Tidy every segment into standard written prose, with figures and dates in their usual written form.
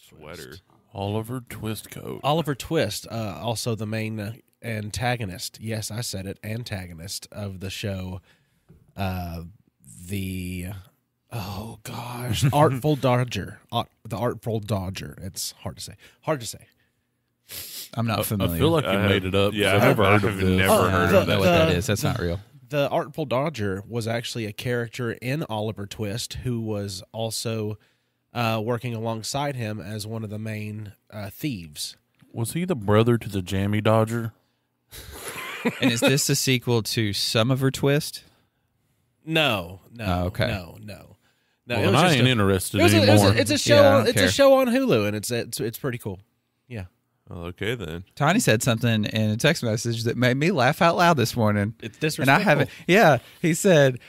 sweater. Oliver Twist coat. Oliver Twist, also the main antagonist. Yes, I said it. Antagonist of the show. Artful Dodger. The Artful Dodger. It's hard to say. I'm not familiar. I feel like you made it up. Yeah, I've never heard of this. Never heard of know that. what that is. That's not real. The Artful Dodger was actually a character in Oliver Twist who was also working alongside him as one of the main thieves. Was he the brother to the Jammy Dodger? And is this a sequel to Summer Twist? No. Oh, okay. No. Well, it was I just ain't interested anymore. It's a show. Yeah, I don't it's a care. show on Hulu, and it's pretty cool. Yeah. Well, okay, then. Tiny said something in a text message that made me laugh out loud this morning. It's disrespectful. And I haven't. Yeah, he said,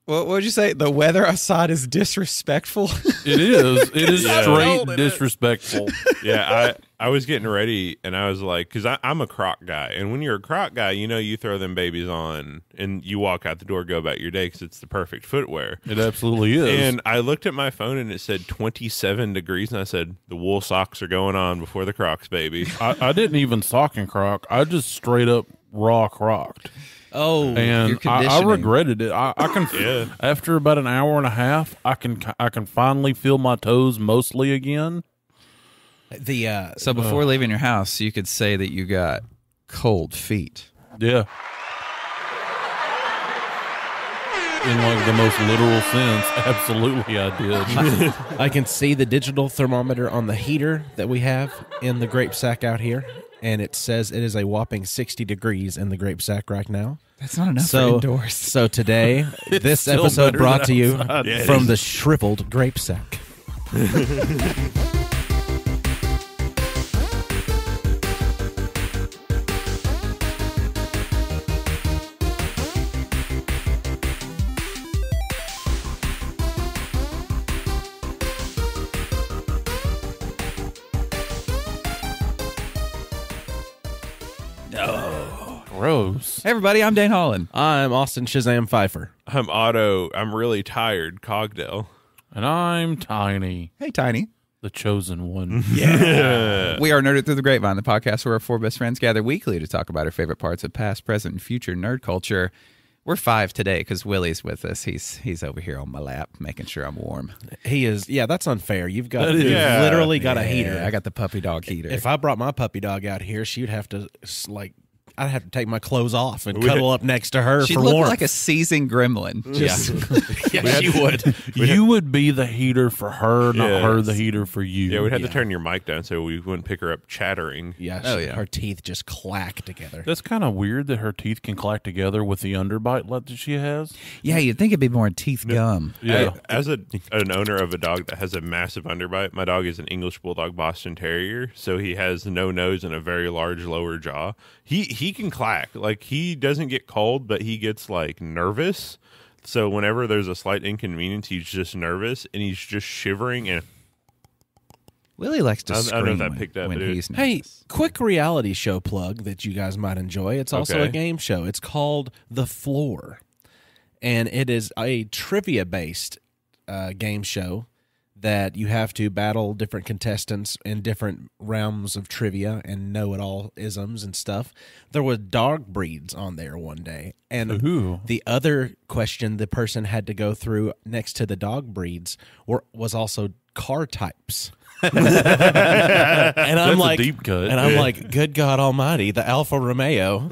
"What would you say? The weather outside is disrespectful." It is. It is Yeah. straight disrespectful. Yeah, I was getting ready, and I was like, because I'm a Croc guy, and when you're a Croc guy, you throw them babies on, and you walk out the door, go about your day, because it's the perfect footwear. It absolutely is. And I looked at my phone, and it said 27 degrees, and I said, the wool socks are going on before the Crocs, baby. I didn't even sock and croc. I just straight up raw crocked. Oh, And Your I conditioning. regretted it. I can Yeah. after about an hour and a half, I can finally feel my toes mostly again. So before leaving your house, you could say that you got cold feet. Yeah. In like the most literal sense, absolutely I did. I can see the digital thermometer on the heater that we have in the grape sack out here, and it says it is a whopping 60 degrees in the grape sack right now. That's not enough for So, indoors. so today, this still episode better brought than to you outside. Yeah, it from is. the shriveled grape sack. Gross. Hey, everybody, I'm Dane Holland. I'm Austin Shazam Pfeiffer. I'm Otto. I'm really tired. Cogdell. And I'm Tiny, Hey, Tiny. the chosen one. We are Nerded Through the Grapevine, the podcast where our four best friends gather weekly to talk about our favorite parts of past, present, and future nerd culture. We're five today because Willie's with us. He's over here on my lap, making sure I'm warm. He is. Yeah, that's unfair. You've That is. literally got a heater. Yeah, I got the puppy dog heater. If I brought my puppy dog out here, she'd have to I'd have to take my clothes off and cuddle up next to her She for looked warmth. like a seasoned gremlin. Just Yeah, she would. You would be the heater for her, not Yeah. her the heater for you. Yeah, we'd have to turn your mic down so we wouldn't pick her up chattering. Yeah, Oh, yeah. her teeth just clack together. That's kind of weird that her teeth can clack together with the underbite that she has. yeah, you'd think it'd be more teeth gum. Yeah. As an owner of a dog that has a massive underbite, my dog is an English Bulldog Boston Terrier, so he has no nose and a very large lower jaw. He can clack. Like, he doesn't get cold, but he gets, like, nervous. So whenever there's a slight inconvenience, he's just nervous, and he's just shivering. And Willie likes to I don't know if scream that picked up, when but it- he's Hey, nervous. quick reality show plug that you guys might enjoy. It's also Okay. a game show. It's called The Floor, and it is a trivia-based game show that you have to battle different contestants in different realms of trivia and know-it-all isms and stuff. There were dog breeds on there one day, and Ooh. the other question the person had to go through next to the dog breeds was also car types. And I'm That's a like, deep cut. and I'm like, good God Almighty, the Alfa Romeo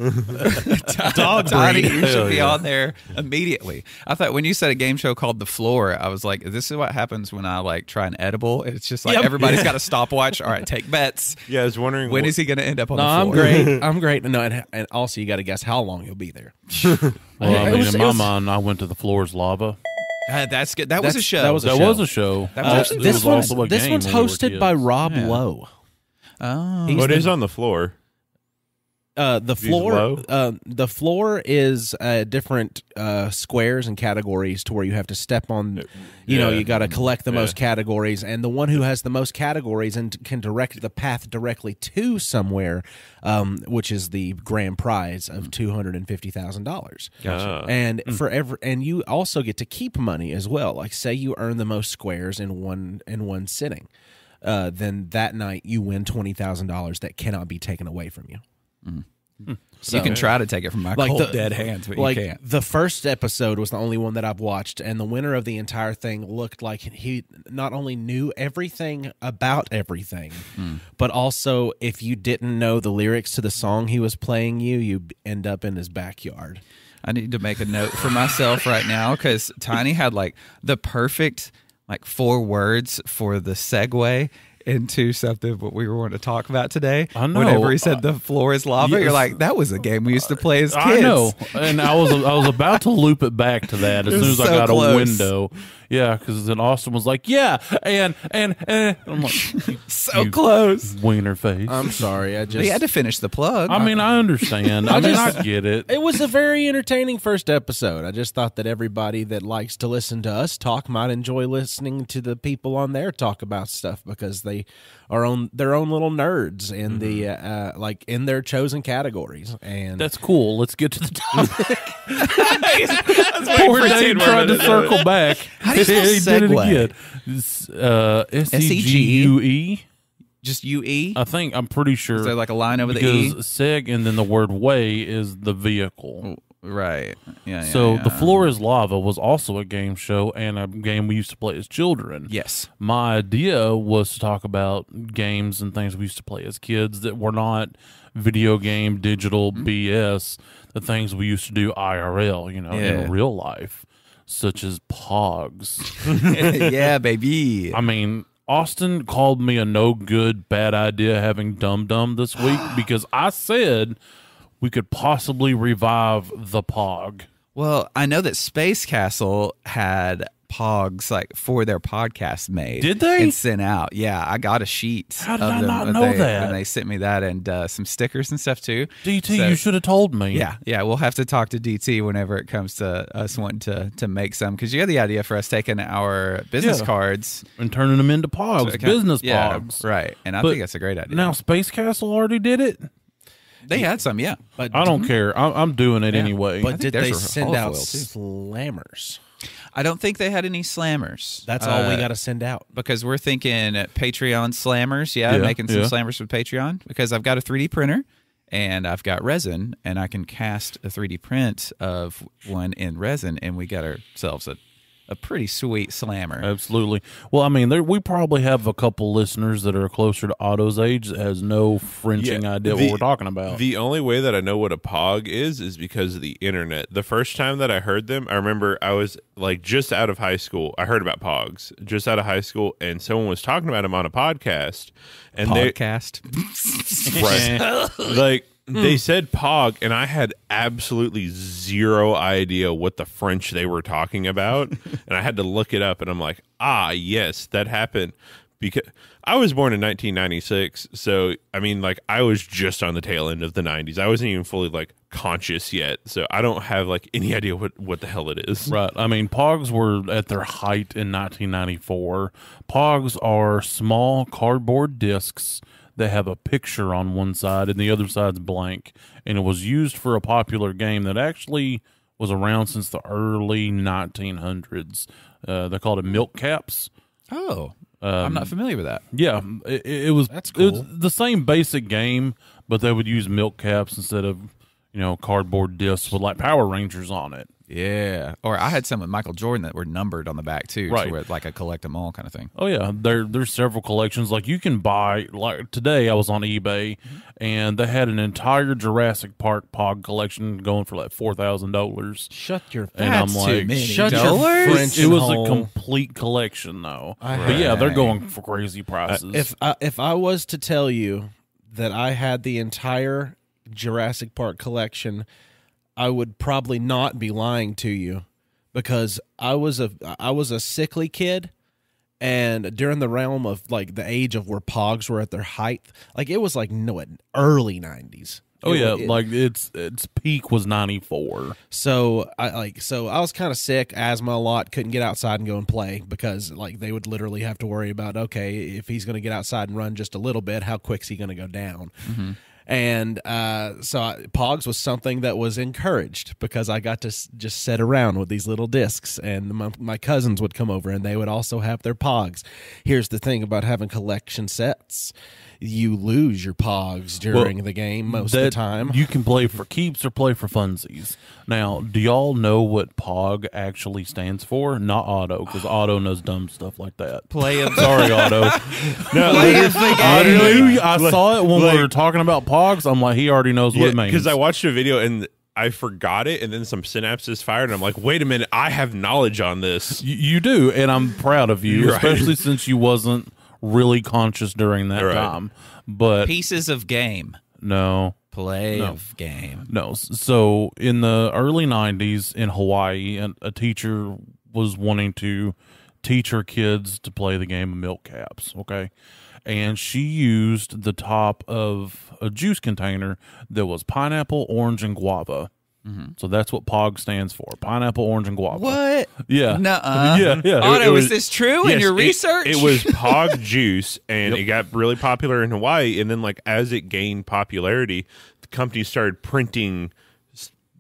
dog Tiny, breed. you should Hell be yeah. on there immediately. I thought when you said a game show called The Floor, I was like, this is what happens when I like try an edible. It's just like Yep. everybody's got a stopwatch. All right, take bets. yeah, I was wondering When is he going to end up on No, the I'm floor? great. I'm great. No, and also you got to guess how long he'll be there. Well, I It mean, was- in it my was- mind, I went to the floor's lava. That's good. That was a show. that was a That show. was a show. That was It This was one's also a this game one's when we were hosted by kids. Rob Yeah. Lowe. Oh. He's What the- is on the floor? The floor. low? The floor is different squares and categories to where you have to step on. You know, Yeah. you got to collect the Yeah. most categories, and the one who has the most categories and can direct the path directly to somewhere, which is the grand prize of $250,000. Gotcha. And and you also get to keep money as well. Like, say you earn the most squares in one sitting. then that night you win $20,000 that cannot be taken away from you. So, you can try to take it from my cold, dead hands, but you can't. The first episode was the only one that I've watched, and the winner of the entire thing looked like he not only knew everything about everything, but also if you didn't know the lyrics to the song he was playing you end up in his backyard. I need to make a note for myself right now because Tiny had like the perfect 4 words for the segue into something what we were wanting to talk about today. I know. Whenever he said the floor is lava, you're like, that was a game we used to play as kids. I know, and I was about to loop it back to that as soon as I got a window. Yeah, because then Austin was like, yeah, and I'm like, so close. Wiener face. I'm sorry. He had to finish the plug. I mean, I understand. I get it. It was a very entertaining first episode. I just thought that everybody that likes to listen to us talk might enjoy listening to the people on there talk about stuff because they are on their own little nerds in the in their chosen categories. And that's cool. Let's get to the topic. Poor Dave tried to circle back. How do you spell segue? SEGUE. Just UE? I'm pretty sure. Is there like a line over the E? Because seg and then the word way is the vehicle. Right. Yeah. So The Floor is Lava was also a game show and a game we used to play as children. Yes. My idea was to talk about games and things we used to play as kids that were not video game, digital BS, the things we used to do IRL, in real life, such as POGs. Yeah, baby. I mean, Austin called me a no good, bad idea having Dum Dum this week because I said we could possibly revive the POG. Well, I know that Space Castle had POGs for their podcast made. Did they? And sent out. Yeah, I got a sheet. How did I not know that? And they sent me that and some stickers and stuff too. DT, you should have told me. Yeah, we'll have to talk to DT whenever it comes to us wanting to make some because you had the idea for us taking our business cards and turning them into POGs, business POGs. Right, and I think that's a great idea. Now Space Castle already did it. They had some, yeah. But I don't care. I'm doing it anyway. But did they send out slammers? I don't think they had any slammers. That's all we got to send out. Because we're thinking Patreon slammers, making some slammers with Patreon. Because I've got a 3D printer and I've got resin, and I can cast a 3D print of one in resin, and we got ourselves a pretty sweet slammer. Absolutely. Well, I mean, we probably have a couple listeners that are closer to Otto's age that has no fringing idea what we're talking about. The only way that I know what a POG is because of the internet. The first time that I heard them, I remember I was just out of high school. I heard about POGs just out of high school, and someone was talking about them on a podcast. And they said POG, and I had absolutely zero idea what the French they were talking about. And I had to look it up, and I'm like, yes, that happened. Because I was born in 1996. So, I mean, I was just on the tail end of the 90s. I wasn't even fully, conscious yet. So I don't have, any idea what the hell it is. Right. I mean, POGs were at their height in 1994. POGs are small cardboard discs that have a picture on one side and the other side's blank. And it was used for a popular game that actually was around since the early 1900s. They called it milk caps. Oh, I'm not familiar with that. Yeah, it was. That's cool. It was the same basic game, but they would use milk caps instead of cardboard discs with Power Rangers on it. Yeah, or I had some with Michael Jordan that were numbered on the back too, right? So where a collect them all kind of thing. Oh yeah, there's several collections. You can buy. Today, I was on eBay, and they had an entire Jurassic Park POG collection going for $4,000. Shut your. And I'm like, shut your French. It was a complete collection though. But yeah, they're going for crazy prices. If I was to tell you that I had the entire Jurassic Park collection, I would probably not be lying to you, because I was a sickly kid, and during the realm of the age of where POGs were at their height, it was early 90s. Oh yeah, its peak was 94. So I was kind of sick, asthma a lot, couldn't get outside and go and play because they would literally have to worry about, okay, if he's going to get outside and run just a little bit, how quick's he going to go down? Mm-hmm. And Pogs was something that was encouraged because I got to just sit around with these little discs, and my cousins would come over and they would also have their Pogs. Here's the thing about having collection sets. You lose your Pogs during the game most of the time. You can play for keeps or play for funsies. Now, do y'all know what POG actually stands for? Not Otto, because Otto knows dumb stuff like that. Play of Sorry, Otto. No, play of the game. I saw it when we were talking about Pogs. I'm like, he already knows what it means. Because I watched a video and I forgot it, and then some synapses fired, and I'm like, wait a minute, I have knowledge on this. You do, and I'm proud of you, especially since you wasn't really conscious during that time. But pieces of game. No. Play of game. No. So in the early 90s in Hawaii, a teacher was wanting to teach her kids to play the game of milk caps, okay? And she used the top of a juice container that was pineapple, orange, and guava. So that's what POG stands for: pineapple, orange, and guava. What? Yeah. Nuh-uh. Yeah. Otto, is this true in your research? It was POG juice, and it got really popular in Hawaii. And then, like, as it gained popularity, the company started printing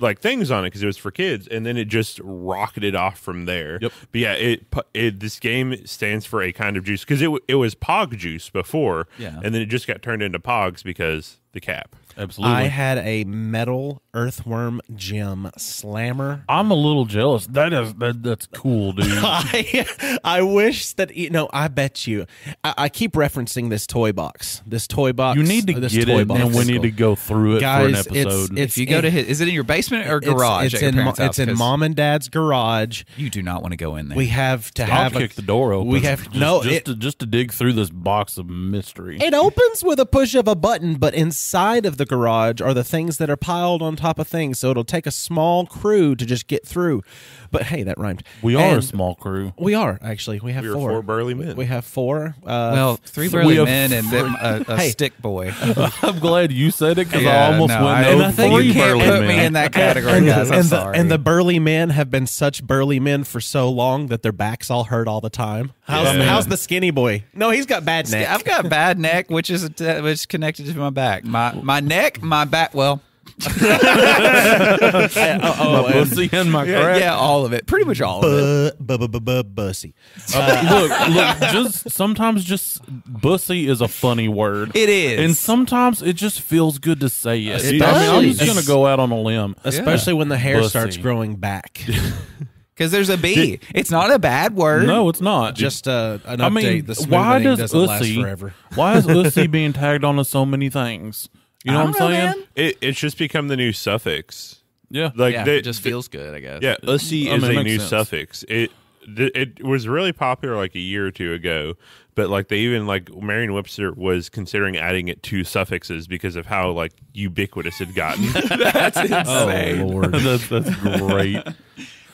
like things on it because it was for kids, and then it just rocketed off from there. Yep. But yeah, this game stands for a kind of juice because it was POG juice before, and then it just got turned into POGs because the cap. Absolutely. I had a metal earthworm gem slammer. I'm a little jealous. That's cool, dude. I wish that, I bet you. I keep referencing this toy box. You need to get it, and we need to go through it Guys, for an episode. If you go to is it in your basement or garage? It's in Mom and Dad's garage. You do not want to go in there. We have to I'll kick the door open. We have just to dig through this box of mystery. It opens with a push of a button, but inside of the garage are the things that are piled on top of things, so it'll take a small crew to just get through. But hey, that rhymed. We are a small crew. We are, actually. We have four burly men. We have four. Three burly men and then a stick boy. I'm glad you said it because I almost went over. Three you can't burly put men. me in that category, guys. I'm sorry. And the burly men have been such burly men for so long that their backs all hurt all the time. How's the skinny boy? No, he's got bad neck. I've got bad neck, which is connected to my back. My neck, my back. Well, my pussy and my crack. Yeah, all of it. Pretty much all of it. Bussy. Look. Sometimes bussy is a funny word. It is, and sometimes it just feels good to say it. I'm just gonna go out on a limb, especially when the hair starts growing back. Because there's a B. It's not a bad word. No, it's not. Just an update. The why does doesn't last forever. Why is Ussy being tagged onto so many things? You know what I'm saying? It's just become the new suffix. Yeah. It just feels good, I guess. Yeah, Ussy is a new sense. suffix. It was really popular like a year or two ago, but like they even Merriam-Webster was considering adding it to suffixes because of how like ubiquitous it gotten. That's insane. Oh Lord, that's great.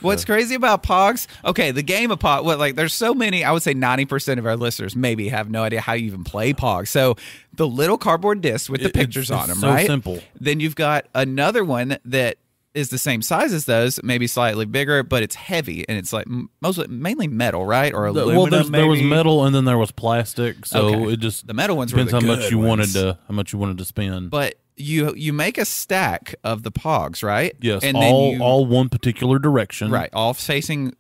What's crazy about Pogs? Okay, the game of Pogs. There's so many. I would say 90% of our listeners maybe have no idea how you even play Pogs. So the little cardboard discs with the pictures on them, so right? Simple. Then you've got another one that is the same size as those, maybe slightly bigger, but it's heavy and it's like mainly metal, right? Or aluminum. Well, there was metal and then there was plastic. So it just the metal ones depends were the how good much you ones. wanted to spend. But you make a stack of the Pogs, right? Yes, and all one particular direction. Right, all facing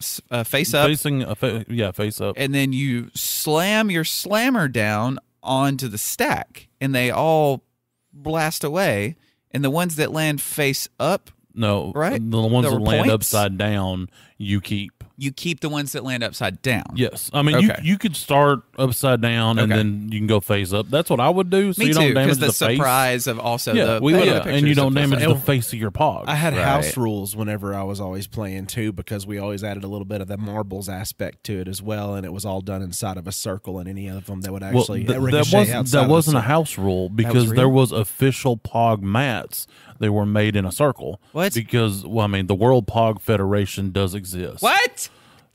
face up. Face up. And then you slam your slammer down onto the stack, and they all blast away. And the ones that land face up, no, right? The ones There that were land points? upside down, you keep. You keep the ones that land upside down. Yes, I mean Okay. you could start upside down and then you can go face up. That's what I would do. So Me you too, don't damage because the face. surprise of also Yeah, the and you don't damage the up. face of your Pog. I had Right. house rules whenever I was always playing too, because we always added a little bit of the marbles aspect to it as well, and it was all done inside of a circle. And any of them that would actually that wasn't a house rule because real? there was official Pog mats. They were made in a circle. What? Because the World Pog Federation does exist. What?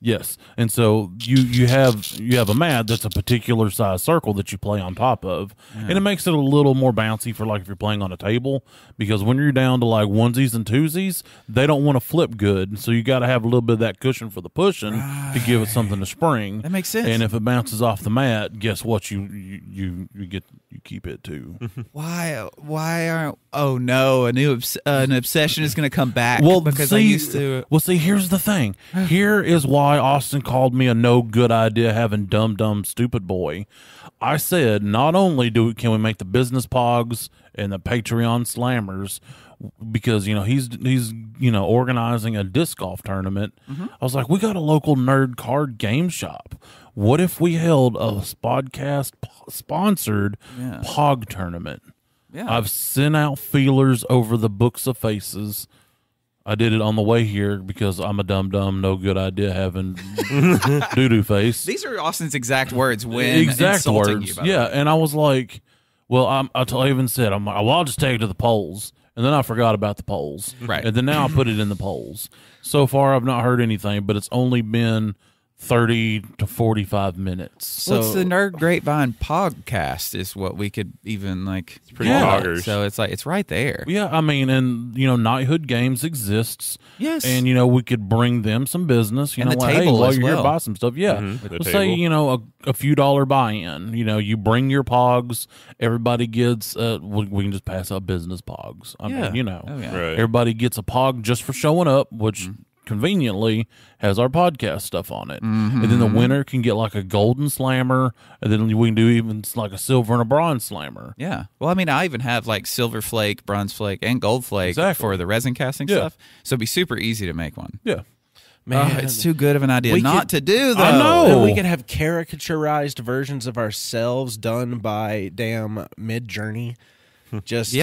Yes, and so you have a mat that's a particular size circle that you play on top of, and it makes it a little more bouncy for like if you're playing on a table, because when you're down to like onesies and twosies, they don't want to flip good, so you got to have a little bit of that cushion for the pushing to give it something to spring. That makes sense. And if it bounces off the mat, guess what? You keep it too. Why aren't? Oh no, an obsession is going to come back. Well, because see, I used to. Well, see, here's the thing. Here is why Austin called me a no good idea having dumb stupid boy. I said not only can we make the business pogs and the Patreon slammers, because he's organizing a disc golf tournament. I was like, we got a local nerd card game shop. What if we held a Spodcast sponsored pog tournament? Yeah. I've sent out feelers over the books of faces. I did it on the way here because I'm a dumb, no good idea having doo-doo face. These are Austin's exact words when Exact insulting words. you. By the way. And I was like, well, I even said, I'm like, well, I'll just take it to the polls. And then I forgot about the polls. Right. And then now I put it in the polls. So far, I've not heard anything, but it's only been 30 to 45 minutes. So What's the Nerd Grapevine podcast is what we could even like. It's pretty poggers. So it's like it's right there. Yeah, I mean, and Knighthood Games exists. Yes. And we could bring them some business. And the like, table hey, while as you're here, well. buy some stuff. Yeah. The Let's table. say a few dollar buy-in. You bring your pogs. Everybody gets. We can just pass out business pogs. I mean, Oh, yeah. Right. everybody gets a pog just for showing up, which conveniently has our podcast stuff on it. And then the winner can get like a golden slammer, and then we can do even like a silver and a bronze slammer. Yeah. Well, I mean, I even have like silver flake, bronze flake, and gold flake Exactly. for the resin casting Yeah. stuff. So it'd be super easy to make one. Yeah. Man, It's too good of an idea We not to do, though. I know. And we could have caricaturized versions of ourselves done by damn Mid-Journey. Just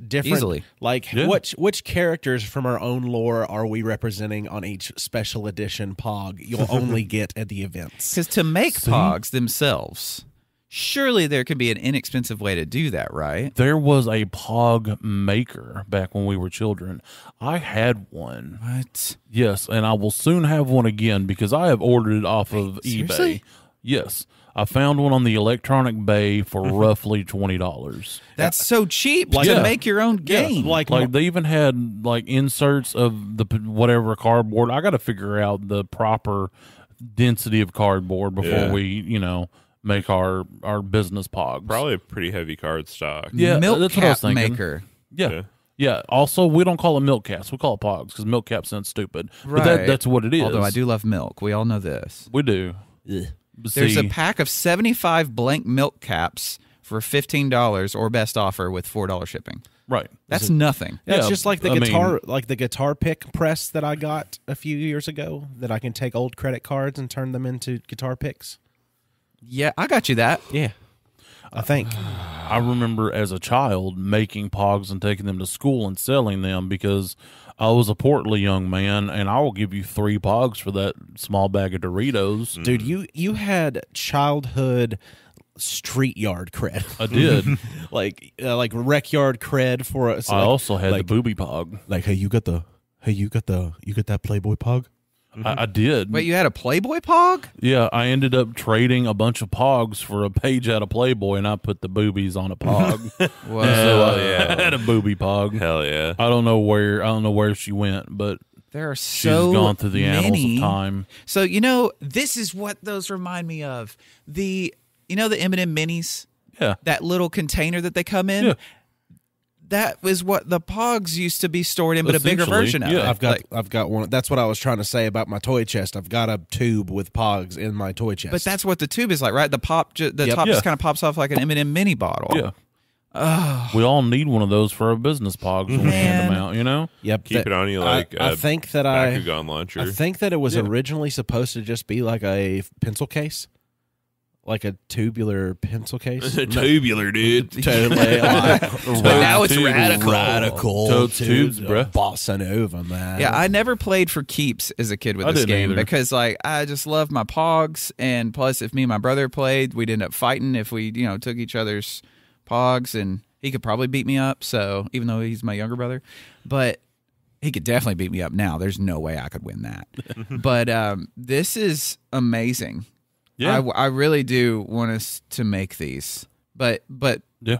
different. Easily. Like Yeah. which characters from our own lore are we representing on each special edition Pog you'll only get at the events? Because to make pogs themselves, surely there could be an inexpensive way to do that, right? There was a pog maker back when we were children. I had one. What? Yes, and I will soon have one again because I have ordered it off of eBay. seriously? Yes. I found one on the Electronic Bay for roughly $20. That's so cheap Like- to Yeah. make your own game. Like They even had like inserts of the whatever cardboard. I got to figure out the proper density of cardboard before Yeah. we, make our business pogs. Probably a pretty heavy card stock. Yeah, Milk that's what I was cap thinking. maker. Yeah. Yeah. Yeah. Also, we don't call it milk caps. We call it pogs because milk cap sounds stupid. But Right. that's what it is. Although I do love milk. We all know this. We do. There's a See, pack of 75 blank milk caps for $15 or best offer with $4 shipping. right. That's nothing. That's Yeah, just like the I guitar pick press that I got a few years ago that I can take old credit cards and turn them into guitar picks. Yeah, I got you that. Yeah. I think. I remember as a child making pogs and taking them to school and selling them because I was a portly young man, and I will give you 3 pogs for that small bag of Doritos. Dude, you had childhood street yard cred. I did. like rec yard cred for us. I also had like, the booby pog. like, you got that Playboy Pog? I did. Wait, you had a Playboy pog? Yeah, I ended up trading a bunch of pogs for a page out of Playboy, and I put the boobies on a pog. Whoa. So I yeah. had a booby pog. Hell yeah. I don't know where she went, but There are she's so gone through the annals many. of time. So, this is what those remind me of. The M&M minis? Yeah. That little container that they come in? Yeah. That was what the pogs used to be stored in, but a bigger Essentially, version of yeah. it. I've got one. That's what I was trying to say about my toy chest. I've got a tube with Pogs in my toy chest. But that's what the tube is like, right? The top Yeah. just kind of pops off like an M&M mini bottle. Yeah. We all need one of those for our business pogs when we hand them out, Yep. Keep it on you like I a think that Bakugan launcher. I think that it was originally supposed to just be like a pencil case, like a tubular pencil case. Tubular, dude. Totally. But now it's radical. Totes tubes, bruh. Bossa Nova, man. Yeah, I never played for keeps as a kid with I this didn't game either. because I just loved my pogs, and plus if me and my brother played, we'd end up fighting if we took each other's pogs, and he could probably beat me up. So even though he's my younger brother, but he could definitely beat me up now. There's no way I could win that. But this is amazing. Yeah. I really do want us to make these. But Yeah.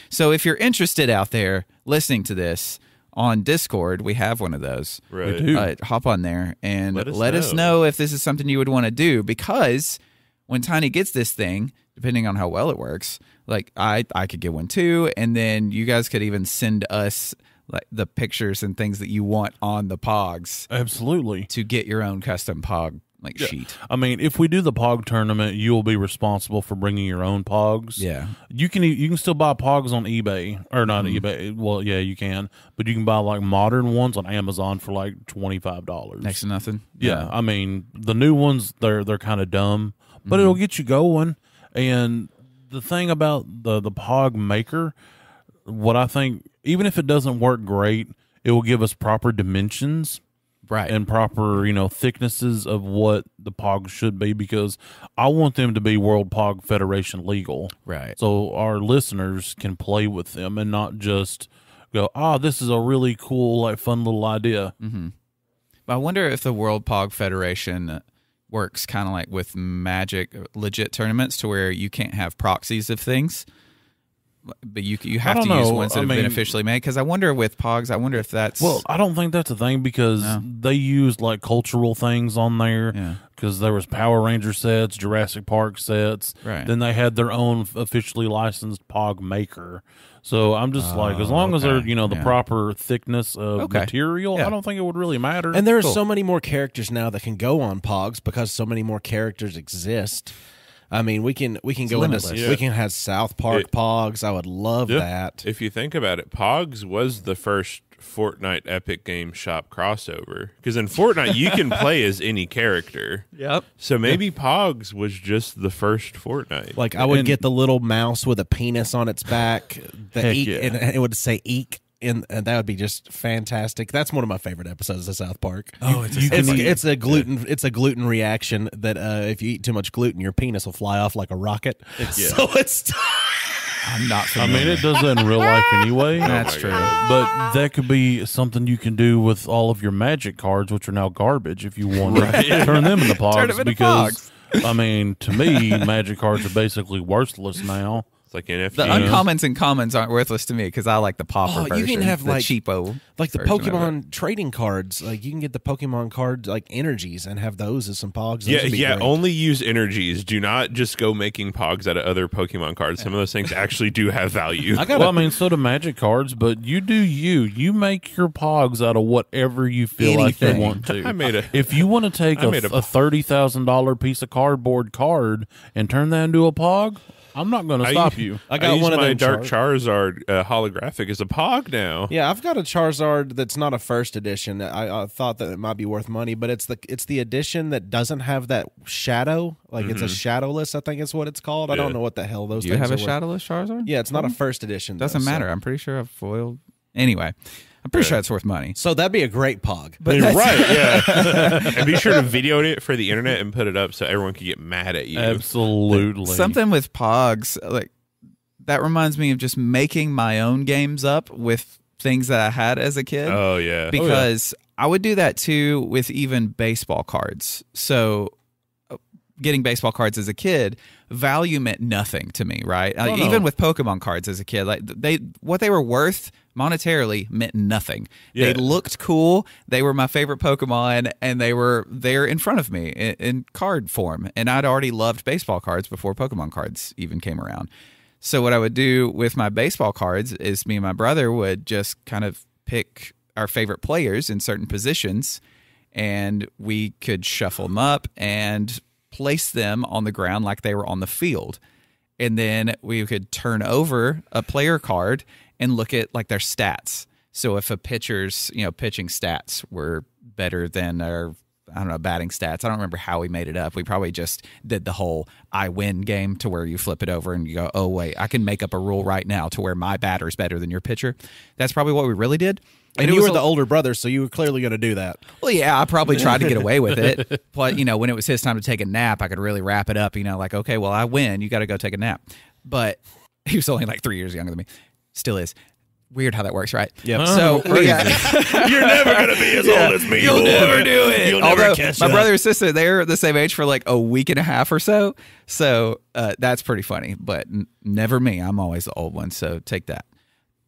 So if you're interested out there listening to this on Discord, we have one of those. Right. We do. Hop on there and Let us us know. know if this is something you would want to do, because when Tiny gets this thing, depending on how well it works, like I could get one too, and then you guys could even send us like the pictures and things that you want on the Pogs Absolutely. to get your own custom Pog sheet. I mean, if we do the Pog tournament, you'll be responsible for bringing your own Pogs. Yeah. You can still buy Pogs on eBay, or not eBay. Well, yeah, you can, but you can buy like modern ones on Amazon for like $25. Next to nothing. Yeah, I mean, the new ones they're kind of dumb, but it'll get you going. And the thing about the Pog Maker, what I think, even if it doesn't work great, it will give us proper dimensions. Right. And proper, thicknesses of what the Pogs should be, because I want them to be World Pog Federation legal. Right. So our listeners can play with them and not just go, this is a really cool, like, fun little idea. Mm-hmm. But I wonder if the World Pog Federation works kind of like with Magic legit tournaments, to where you can't have proxies of things, but you have to use ones that have been officially made. Because I wonder with Pogs, I wonder if that's... Well, I don't think that's a thing, because they used like cultural things on there. Yeah. Because there was Power Ranger sets, Jurassic Park sets. Right. Then they had their own officially licensed Pog Maker. So I'm just like, as long as they're the proper thickness of material, I don't think it would really matter. And there are so many more characters now that can go on Pogs, because so many more characters exist. I mean, we can go limitless. into we can have South Park Pogs. I would love that. If you think about it, Pogs was the first Fortnite Epic Games Shop crossover, because in Fortnite you can play as any character. Yep. So maybe Pogs was just the first Fortnite. Like I would get the little mouse with a penis on its back, and it would say "eek." And that would be just fantastic. That's one of my favorite episodes of South Park. Oh, it's a gluten reaction that if you eat too much gluten, your penis will fly off like a rocket. So it's. I'm not familiar. I mean, it does that in real life anyway. That's true. But that could be something you can do with all of your Magic cards, which are now garbage, if you want to turn them into Pogs. Turn them into because, I mean, to me, Magic cards are basically worthless now. It's like NFT. The uncommons and commons aren't worthless to me, because I like the pauper version. You can have the like cheapo, like the version of Pokemon trading cards. Like you can get the Pokemon cards like energies and have those as some Pogs. Those would be great. Only use energies. Do not just go making Pogs out of other Pokemon cards. Some of those things actually do have value. I mean, so do Magic cards, but you do you. You make your Pogs out of whatever you feel like you want to. If you want to take a $30,000 piece of cardboard card and turn that into a Pog, I'm not going to stop you. I got one of my them Dark Charizard holographic as a Pog now. Yeah, I've got a Charizard that's not a first edition. I thought that it might be worth money, but it's the edition that doesn't have that shadow. Like it's a shadowless, I think is what it's called. I don't know what the hell those. You things have a are shadowless Charizard? Yeah, it's not a first edition. Doesn't matter. I'm pretty sure I've foiled. Anyway, I'm pretty sure it's worth money. So that'd be a great Pog. But right, yeah. And be sure to video it for the internet and put it up so everyone can get mad at you. Absolutely. Something with Pogs, like that reminds me of just making my own games up with things that I had as a kid. Oh, yeah. Because I would do that too with even baseball cards. So getting baseball cards as a kid, value meant nothing to me, right? Even with Pokemon cards as a kid, like what they were worth monetarily meant nothing. Yeah. They looked cool. They were my favorite Pokemon, and they were there in front of me in card form. And I'd already loved baseball cards before Pokemon cards even came around. So what I would do with my baseball cards is me and my brother would just kind of pick our favorite players in certain positions, and we could shuffle them up and place them on the ground like they were on the field. And then we could turn over a player card and look at like their stats. So if a pitcher's, pitching stats were better than their, batting stats. I don't remember how we made it up. We probably just did the whole I win game to where you flip it over and you go, oh, wait, I can make up a rule right now to where my batter's better than your pitcher. That's probably what we really did. And you were the older brother, so you were clearly going to do that. Well, yeah, I probably tried to get away with it. But, when it was his time to take a nap, I could really wrap it up, like, okay, well, I win. You got to go take a nap. But he was only like 3 years younger than me. Still is. weird how that works, right? Yep. So You're never gonna be as old as me. You'll never do it. You'll never Although catch my up. brother and sister, they're the same age for like a week and a half or so. So that's pretty funny, but never me. I'm always the old one. So take that.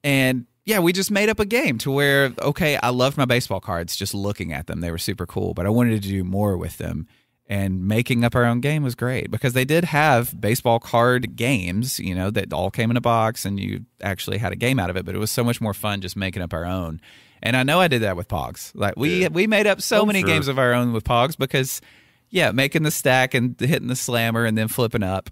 And yeah, we just made up a game to where, okay, I loved my baseball cards just looking at them. They were super cool, but I wanted to do more with them. And making up our own game was great because they did have baseball card games, you know, that all came in a box and you actually had a game out of it. But it was so much more fun just making up our own. And I know I did that with Pogs. Like we made up so many games of our own with Pogs because, yeah, making the stack and hitting the slammer and then flipping up.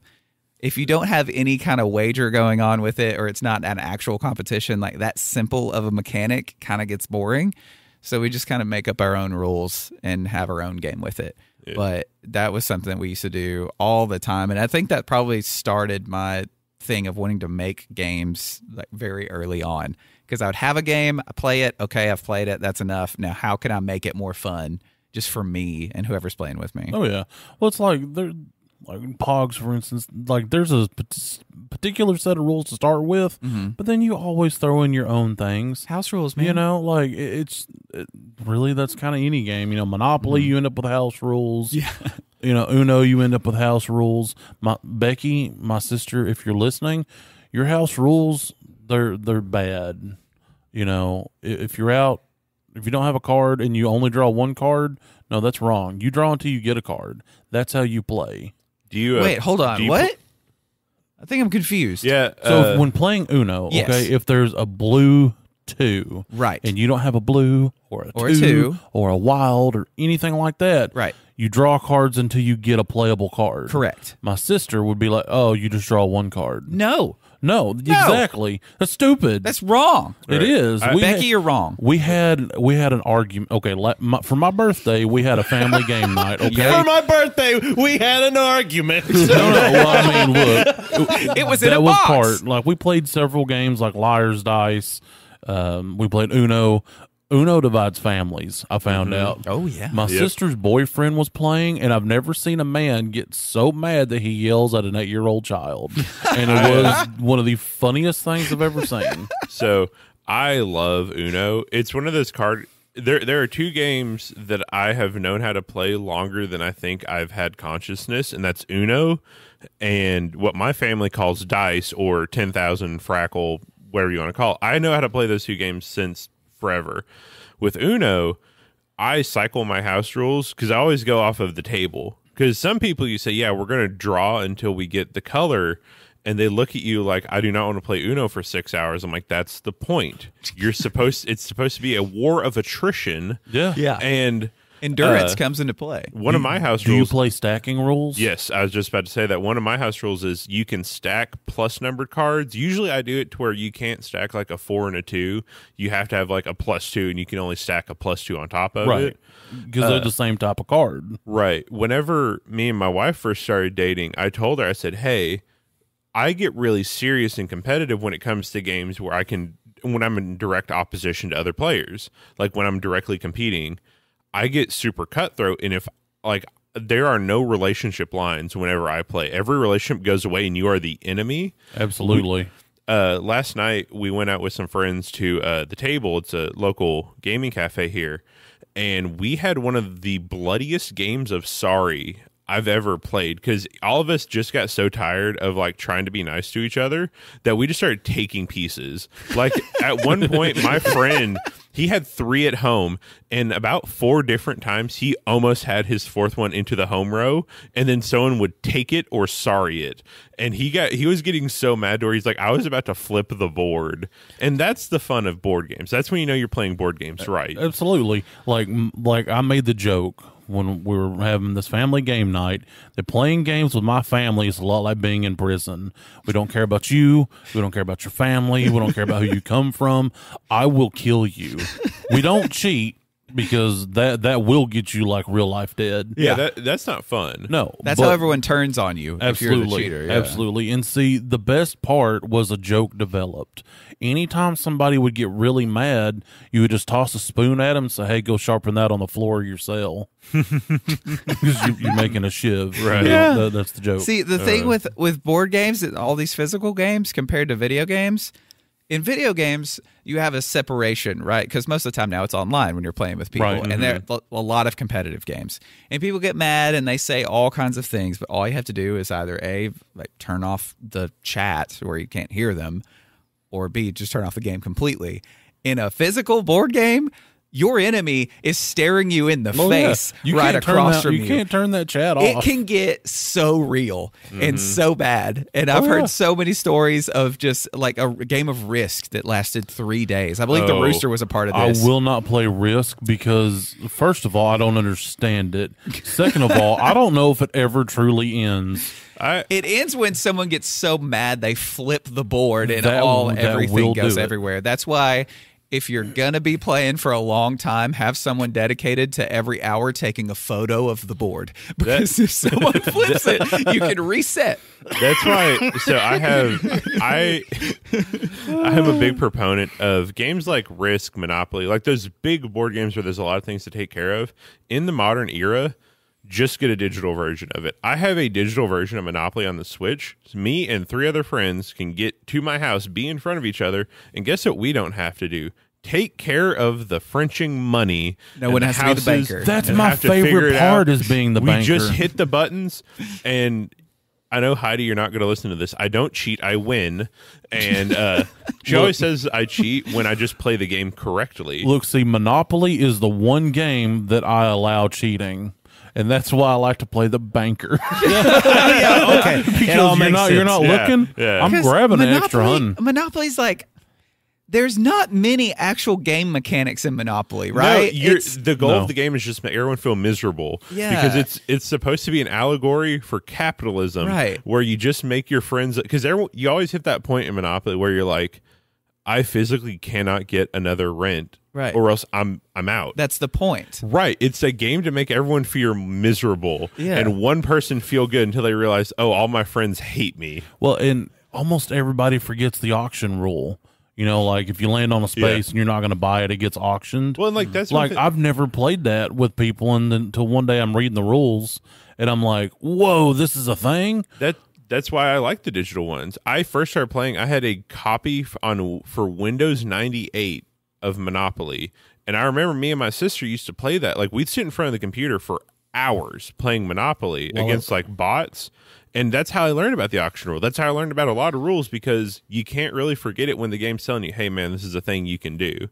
If you don't have any kind of wager going on with it or it's not an actual competition, like that simple of a mechanic kind of gets boring. So we just kind of make up our own rules and have our own game with it. Yeah. But that was something that we used to do all the time. And I think that probably started my thing of wanting to make games like very early on. Because I would have a game, I play it, okay, I've played it, that's enough. Now how can I make it more fun just for me and whoever's playing with me? Oh, yeah. Well, it's like Pogs, for instance, like there's a particular set of rules to start with, but then you always throw in your own things. House rules, man. You know, like really that's kind of any game. You know, Monopoly, you end up with house rules. Yeah. You know, Uno, you end up with house rules. Becky, my sister, if you're listening, your house rules, they're bad. You know, if you're out, if you don't have a card and you only draw one card, no, that's wrong. You draw until you get a card. That's how you play. Do you wait? Hold on. What? I think I'm confused. Yeah. So when playing Uno, yes. okay, if there's a blue 2, right, and you don't have a blue or a two or a wild or anything like that, right, you draw cards until you get a playable card. Correct. My sister would be like, "Oh, you just draw one card." No, exactly. That's stupid. That's wrong. It is. Becky, you're wrong. We had an argument. Okay, for my birthday, we had a family game night. Okay, for my birthday, we had an argument. No, well, I mean, look, it was in a box. Part. Like we played several games, like Liar's Dice. We played Uno. Uno divides families, I found out. Oh, yeah. My sister's boyfriend was playing, and I've never seen a man get so mad that he yells at an 8-year-old child. And it was one of the funniest things I've ever seen. So I love Uno. It's one of those there are two games that I have known how to play longer than I think I've had consciousness, and that's Uno and what my family calls dice or 10,000 Frackle, whatever you want to call it. I know how to play those two games since forever. With Uno, I cycle my house rules because I always go off of the table. Because some people, you say, yeah, we're going to draw until we get the color, and they look at you like, I do not want to play Uno for 6 hours. I'm like, that's the point. It's supposed to be a war of attrition. Yeah. And endurance comes into play. One of my house rules. Do you play stacking rules? Yes, I was just about to say that. One of my house rules is you can stack plus numbered cards. Usually I do it to where you can't stack like a 4 and a 2. You have to have like a +2, and you can only stack a +2 on top of it. Because they're the same type of card. Right. Whenever me and my wife first started dating, I told her, I said, hey, I get really serious and competitive when it comes to games where when I'm in direct opposition to other players, like when I'm directly competing, I get super cutthroat. And if like there are no relationship lines whenever I play, every relationship goes away and you are the enemy. Absolutely. Last night we went out with some friends to the Table. It's a local gaming cafe here. And we had one of the bloodiest games of Sorry I've ever played, because all of us just got so tired of like trying to be nice to each other that we just started taking pieces. Like at one point, my friend, he had 3 at home, and about 4 different times he almost had his 4th one into the home row, and then someone would take it or sorry it. And he was getting so mad to where he's like, I was about to flip the board. And that's the fun of board games. That's when you know you're playing board games right. Absolutely. Like I made the joke when we were having this family game night that playing games with my family is a lot like being in prison. We don't care about you. We don't care about your family. We don't care about who you come from. I will kill you. We don't cheat, because that will get you like real life dead. Yeah, that's not fun. No. That's how everyone turns on you. Absolutely. If you're the cheater. Yeah. Absolutely. And see, the best part was a joke developed. Anytime somebody would get really mad, you would just toss a spoon at them and say, hey, go sharpen that on the floor of your cell. Because you're making a shiv. Right. Yeah. That's the joke. See, the thing with board games, all these physical games compared to video games, in video games, you have a separation, right? Because most of the time now it's online when you're playing with people. Right. And there are a lot of competitive games. And people get mad and they say all kinds of things, but all you have to do is either A, like turn off the chat where you can't hear them, or B, just turn off the game completely. In a physical board game, your enemy is staring you in the face right across from you. You can't turn that chat off. It can get so real and so bad. And I've heard so many stories of just like a game of Risk that lasted 3 days. I believe the Rooster was a part of this. I will not play Risk because, first of all, I don't understand it. Second of all, I don't know if it ever truly ends. It ends when someone gets so mad they flip the board and That everything goes do it. everywhere. That's why if you're going to be playing for a long time, have someone dedicated to every hour taking a photo of the board. Because if someone flips it, you can reset. That's why. So I am a big proponent of games like Risk, Monopoly, like those big board games where there's a lot of things to take care of. In the modern era, just get a digital version of it. I have a digital version of Monopoly on the Switch. So me and 3 other friends can get to my house, be in front of each other, and guess what we don't have to do? Take care of the Frenching money. No one has to be the banker. That's my favorite part is being the banker. We just hit the buttons, and I know, Heidi, you're not going to listen to this. I don't cheat. I win. And she always says I cheat when I just play the game correctly. Look, see, Monopoly is the one game that I allow cheating. And that's why I like to play the banker. Okay. Because you're not looking. Yeah. I'm grabbing an extra $100. Monopoly's like, there's not many actual game mechanics in Monopoly, right? No, the goal of the game is just make everyone feel miserable. Yeah. Because it's supposed to be an allegory for capitalism. Right. Where you just make your friends... Because you always hit that point in Monopoly where you're like, I physically cannot get another rent. Right. Or else I'm out. That's the point. Right. It's a game to make everyone feel miserable. Yeah. And one person feel good until they realize, oh, all my friends hate me. Well, and almost everybody forgets the auction rule. You know, like if you land on a space and you're not going to buy it, it gets auctioned. Well, and like that's like I've never played that with people, and then until one day I'm reading the rules and I'm like, "Whoa, this is a thing." That's why I like the digital ones. I first started playing. I had a copy for Windows 98 of Monopoly, and I remember me and my sister used to play that. Like we'd sit in front of the computer for hours playing Monopoly against like bots. And that's how I learned about the auction rule. That's how I learned about a lot of rules, because you can't really forget it when the game's telling you, hey, man, this is a thing you can do.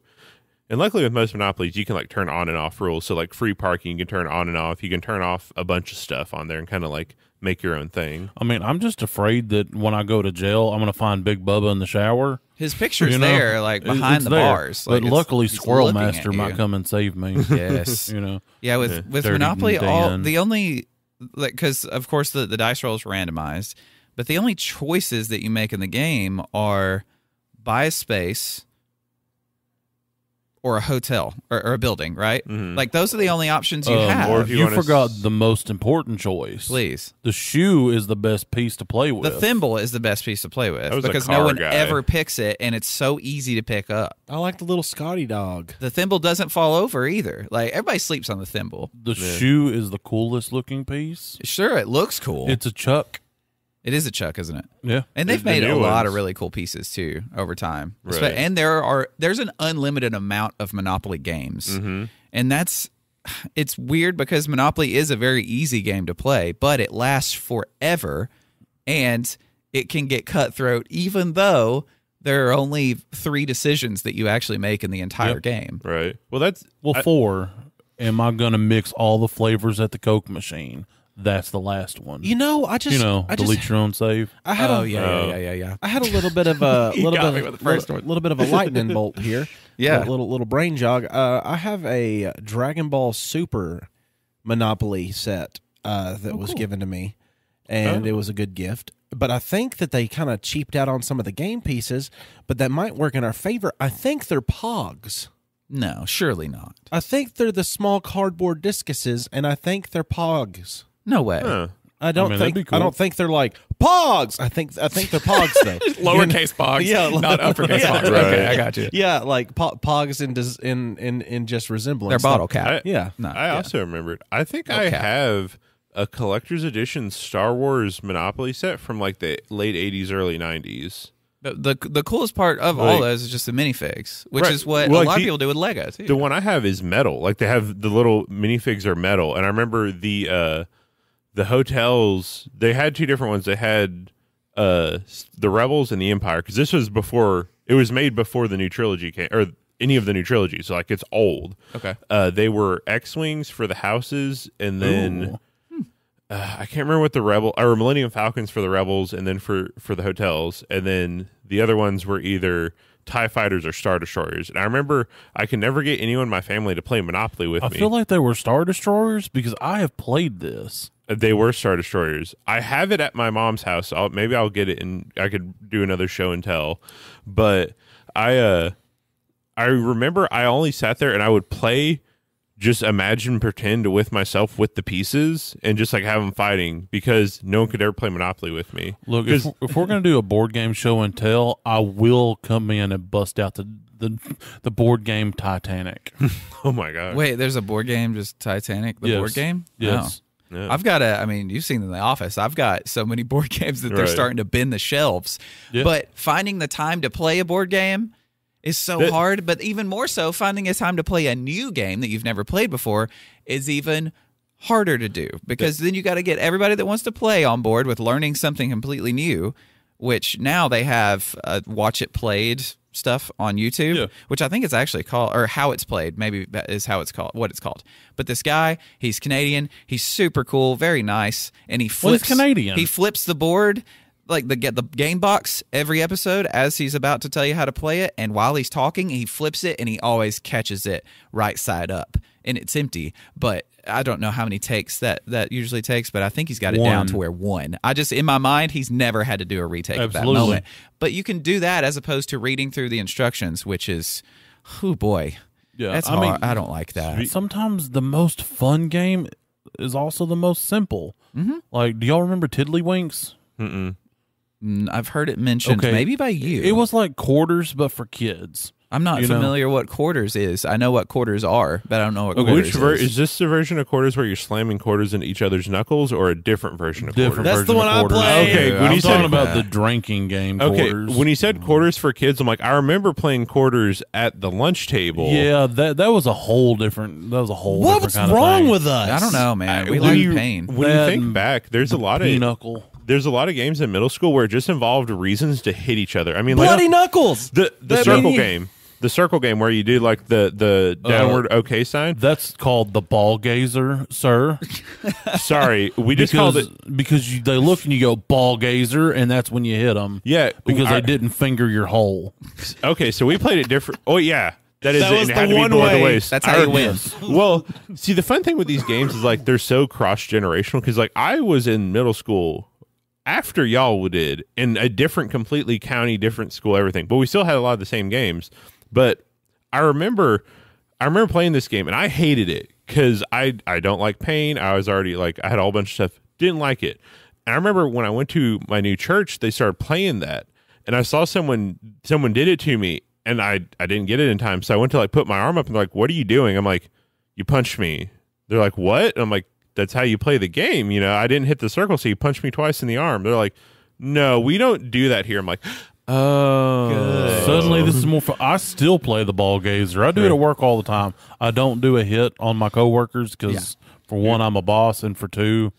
And luckily with most Monopolies, you can like turn on and off rules. So like free parking, you can turn on and off. You can turn off a bunch of stuff on there and kind of like make your own thing. I mean, I'm just afraid that when I go to jail, I'm going to find Big Bubba in the shower. His picture's there, like behind the bars. But like, luckily, he's Squirrel looking Master at might you. come and save me. Yes. Yeah, with Monopoly, the only, like, because of course the dice roll is randomized, but the only choices that you make in the game are buy a space or a hotel or a building, right? Mm-hmm. Like those are the only options you have. Or if you forgot the most important choice. Please. The shoe is the best piece to play with. The thimble is the best piece to play with was a because car no one guy. ever picks it, and it's so easy to pick up. I like the little Scotty dog. The thimble doesn't fall over either. Like everybody sleeps on the thimble. The shoe is the coolest looking piece. Sure, it looks cool. It's a chuck. It is a chuck, isn't it? Yeah. And they've The made a new lot ones. of really cool pieces too over time. Right. And there's an unlimited amount of Monopoly games. Mm-hmm. And it's weird because Monopoly is a very easy game to play, but it lasts forever and it can get cutthroat even though there are only 3 decisions that you actually make in the entire game. Right. Well, 4. Am I going to mix all the flavors at the Coke machine? That's the last one. Delete your own save. I had Yeah. I had a little bit of a little bit of a lightning bolt here. Yeah. A little brain jog. I have a Dragon Ball Super Monopoly set that was given to me, and it was a good gift. But I think that they kind of cheaped out on some of the game pieces, but that might work in our favor. I think they're POGs. No, surely not. I think they're the small cardboard discuses, and I think they're POGs. No way. Huh. I don't that'd be think cool. I don't think they're like POGs. I think they're POGs though. Lowercase pogs, Yeah, not uppercase yeah, pogs. right. Okay, I got you. Yeah, like POGs in just resemblance. They're bottle cap. Yeah. No, I also remembered. I think I Okay. have a collector's edition Star Wars Monopoly set from like the late 80s, early 90s. The coolest part of all those is just the minifigs, which is what a lot of people do with Lego too. The one I have is metal. Like they have the little minifigs are metal, and I remember the hotels. They had two different ones. They had the Rebels and the Empire, because this was before it was made before the new trilogy came, or any of the new trilogies. So like it's old. Okay. They were X-wings for the houses, and then. I can't remember what the or Millennium Falcons for the Rebels, and then for the hotels, and then the other ones were either TIE Fighters or Star Destroyers. And I remember I could never get anyone in my family to play Monopoly with me. I feel like they were Star Destroyers because I have played this. They were Star Destroyers. I have it at my mom's house. Maybe I'll get it, and I could do another show and tell. But I remember I only sat there and I would play. Just imagine, pretend with myself with the pieces and just like have them fighting, because no one could ever play Monopoly with me. Look, if we're going to do a board game show and tell, I will come in and bust out the board game Titanic. Oh my God. Wait, there's a board game, just Titanic, the board game? Yes. No. Yeah. I've got you've seen in the office, I've got so many board games that they're starting to bend the shelves. Yeah. But finding the time to play a board game is so hard, but even more so, finding a time to play a new game that you've never played before is even harder to do, because then you got to get everybody that wants to play on board with learning something completely new, which now they have watch it played stuff on YouTube, which I think it's actually called, or how it's played, maybe that is how it's called, what it's called. But this guy, he's Canadian, he's super cool, very nice, and he flips. Well, he's Canadian. He flips the board. Like the game box every episode as he's about to tell you how to play it, and while he's talking, he flips it and he always catches it right side up, and it's empty. But I don't know how many takes that usually takes, but I think he's got it down to where one. I just, in my mind, he's never had to do a retake of that moment. But you can do that as opposed to reading through the instructions, which is, oh boy, that's hard. Mean, I don't like that. Sometimes the most fun game is also the most simple. Mm-hmm. Like, do y'all remember Tiddlywinks? Mm-mm. I've heard it mentioned, maybe by you. It was like Quarters, but for kids. I'm not familiar what Quarters is. I know what Quarters are, but I don't know what Quarters is. Is this the version of Quarters where you're slamming quarters into each other's knuckles, or a different version of Quarters? That's the one I played. Okay, when he's talking about the drinking game Quarters. When he said Quarters for kids, I'm like, I remember playing Quarters at the lunch table. Yeah, that was a whole different. That was a whole. What's wrong with us? I don't know, man. We like pain. When you think back, there's a lot of pinochle. There's a lot of games in middle school where it just involved reasons to hit each other. I mean, Bloody Knuckles. The circle game. The circle game where you do like the downward OK sign. That's called the ball gazer, sir. Sorry, we just called it because they look and you go ball gazer, and that's when you hit them. Yeah, because they didn't finger your hole. Okay, so we played it different. Oh yeah. That was the one way. That's how you win. Well, see, the fun thing with these games is like they're so cross-generational, because like I was in middle school after y'all did in a different completely county, different school, everything, but we still had a lot of the same games. But I remember playing this game and I hated it because I don't like pain. I was already like, I had a whole bunch of stuff, didn't like it. And I remember when I went to my new church, they started playing that, and I saw someone did it to me, and I didn't get it in time. So I went to like put my arm up, and they're like, "What are you doing?" I'm like, "You punched me." They're like, "What?" And I'm like, "That's how you play the game. You know, I didn't hit the circle, so you punched me twice in the arm." They're like, "No, we don't do that here." I'm like, "Oh." Good. Suddenly this is more fun. I still play the ball gazer. I do it at work all the time. I don't do a hit on my coworkers because for one, I'm a boss, and for two,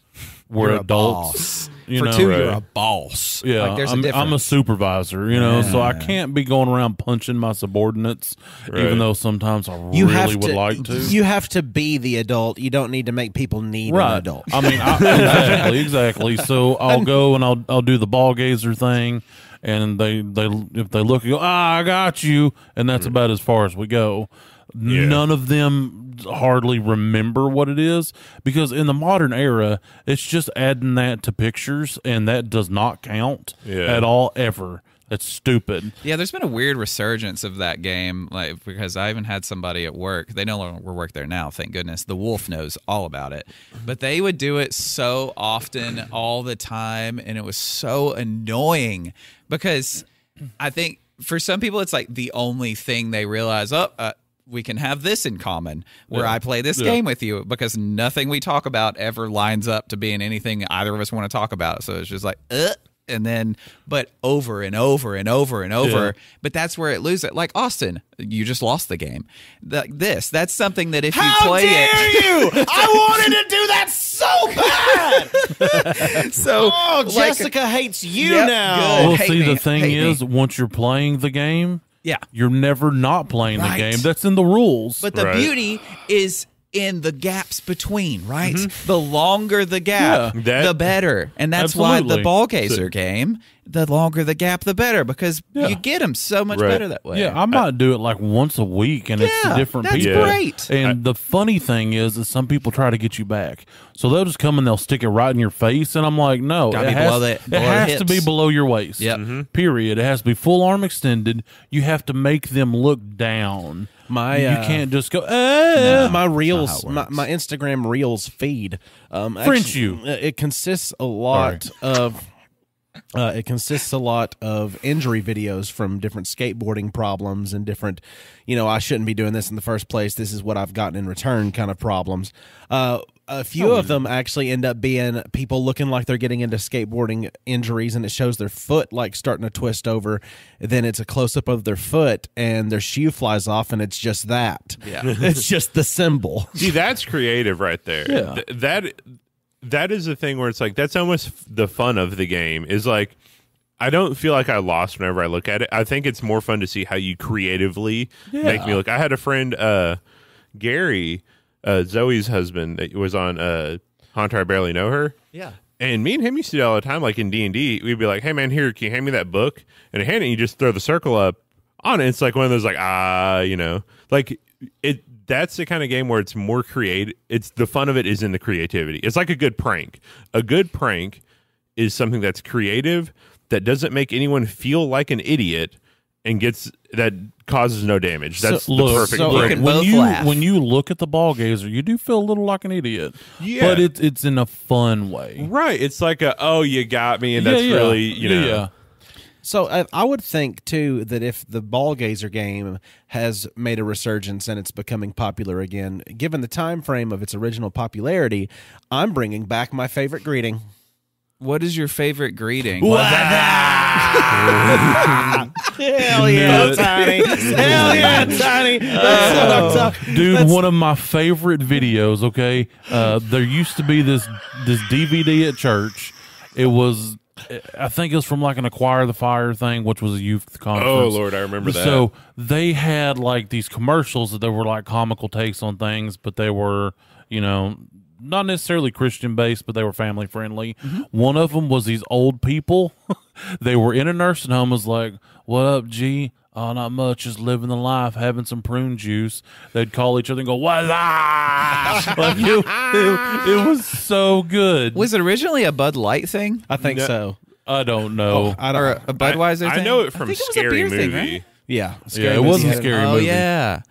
we're adults. For two, you're a boss. Yeah, like, there's I'm a supervisor, so I can't be going around punching my subordinates, even though sometimes I really would like to. You have to be the adult. You don't need to make people need an adult. I mean, exactly. So I'll go and I'll do the ball gazer thing, and they if they look and go, I got you, and that's about as far as we go. Yeah. None of them hardly remember what it is, because in the modern era, it's just adding that to pictures, and that does not count at all, ever. That's stupid. Yeah, there's been a weird resurgence of that game, like, because I even had somebody at work. They no longer work there now, thank goodness. The Wolf knows all about it. But they would do it so often, all the time, and it was so annoying, because I think for some people, it's like the only thing they realize, we can have this in common, where I play this game with you, because nothing we talk about ever lines up to being anything either of us want to talk about. So it's just like, and then but over and over and over and over. But that's where it loses it. Like Austin, you just lost the game. That's something that if you play it, How dare you? I wanted to do that so bad. so Jessica hates you Yep, now. good. Well, hate see, me, the thing hate me. is, once you're playing the game, yeah. you're never not playing Right. the game. That's in the rules. But the Right. beauty is in the gaps between, right? The longer the gap, Yeah. the better. And that's why Absolutely. the ball gazer game, the longer the gap, the better, because Yeah. you get them so much Right. better that way. Yeah, I might do it like once a week, and it's Yeah, different that's people. great. And the funny thing is some people try to get you back, so they'll just come and they'll stick it right in your face, and I'm like, no, Gotta it be has, below the it hips. has to be below your waist. Yep. Period. It has to be full arm extended. You have to make them look down. My, you can't just go. My reels, how it my, works. my Instagram reels feed. French you. It consists a lot of. It consists a lot of injury videos from different skateboarding problems and different, I shouldn't be doing this in the first place. This is what I've gotten in return kind of problems. A few of them actually end up being people looking like they're getting into skateboarding injuries, and it shows their foot like starting to twist over. Then it's a close up of their foot, and their shoe flies off, and it's just that. Yeah. It's just the symbol. See, that's creative right there. Yeah. That is the thing where it's like that's almost the fun of the game is like I don't feel like I lost whenever I look at it. I think it's more fun to see how you creatively make me look. I had a friend, Gary, Zoe's husband, that was on Hunter I Barely Know Her. Yeah. And me and him used to do it all the time, like in D&D. We'd be like, hey, man, here, can you hand me that book? And I hand it, and you just throw the circle up on it. It's like one of those, like, like it. That's the kind of game where it's more creative. It's the fun of it is in the creativity. It's like a good prank. A good prank is something that's creative, that doesn't make anyone feel like an idiot, and that causes no damage. That's the perfect so prank. can both laugh. when you look at the ball gazer, you do feel a little like an idiot. Yeah. But it's in a fun way. Right. It's like you got me, and that's really, Yeah. So I would think too that if the ball gazer game has made a resurgence and it's becoming popular again, given the time frame of its original popularity, I'm bringing back my favorite greeting. What is your favorite greeting? Hell yeah, Tiny! Hell yeah, Tiny! That's what I'm talking. Dude, one of my favorite videos, okay? There used to be this DVD at church. It was, I think it was from like an Acquire the Fire thing, which was a youth conference. Oh, Lord, I remember that. So they had like these commercials that were like comical takes on things, but they were, not necessarily Christian based, but they were family friendly. One of them was these old people. They were in a nursing home. Was like, "What up, G? Oh, not much. Just living the life, having some prune juice." They'd call each other and go, "What's up?" Like, it was so good. Was it originally a Bud Light thing? I think so. I don't know. I Or don't. a Budweiser I thing? know it from think it was a Scary beer Movie. thing, right? Yeah, Yeah, it was a Movie. scary Oh, movie. yeah.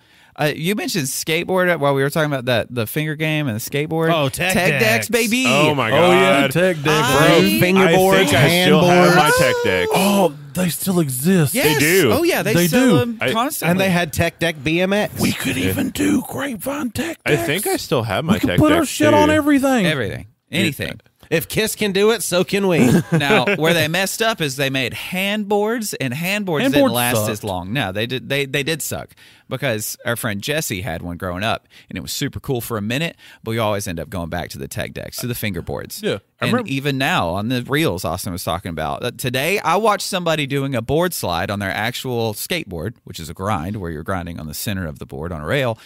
You mentioned skateboard while we were talking about the finger game and the skateboard. Oh, Tech decks, Decks. baby. Oh, my God. Oh yeah, Tech Deck, I- bro. Fingerboards, I think I still have my handboards. tech deck. Oh, they still exist. Yes. do. Oh, yeah. They They sell do. them constantly. And they had Tech Deck BMX. We could even do Grapevine Tech I Decks. think I still have my We could tech put our decks, shit too. on everything. everything. Anything. If Kiss can do it, so can we. Now, where they messed up is they made handboards, and handboards didn't Handboards last sucked. as long. No, they did suck, because our friend Jesse had one growing up, and it was super cool for a minute, but we always end up going back to the tech decks, to the fingerboards. Yeah. I And remember- even now, on the reels Austin was talking about, today I watched somebody doing a board slide on their actual skateboard, which is a grind, where you're grinding on the center of the board on a rail.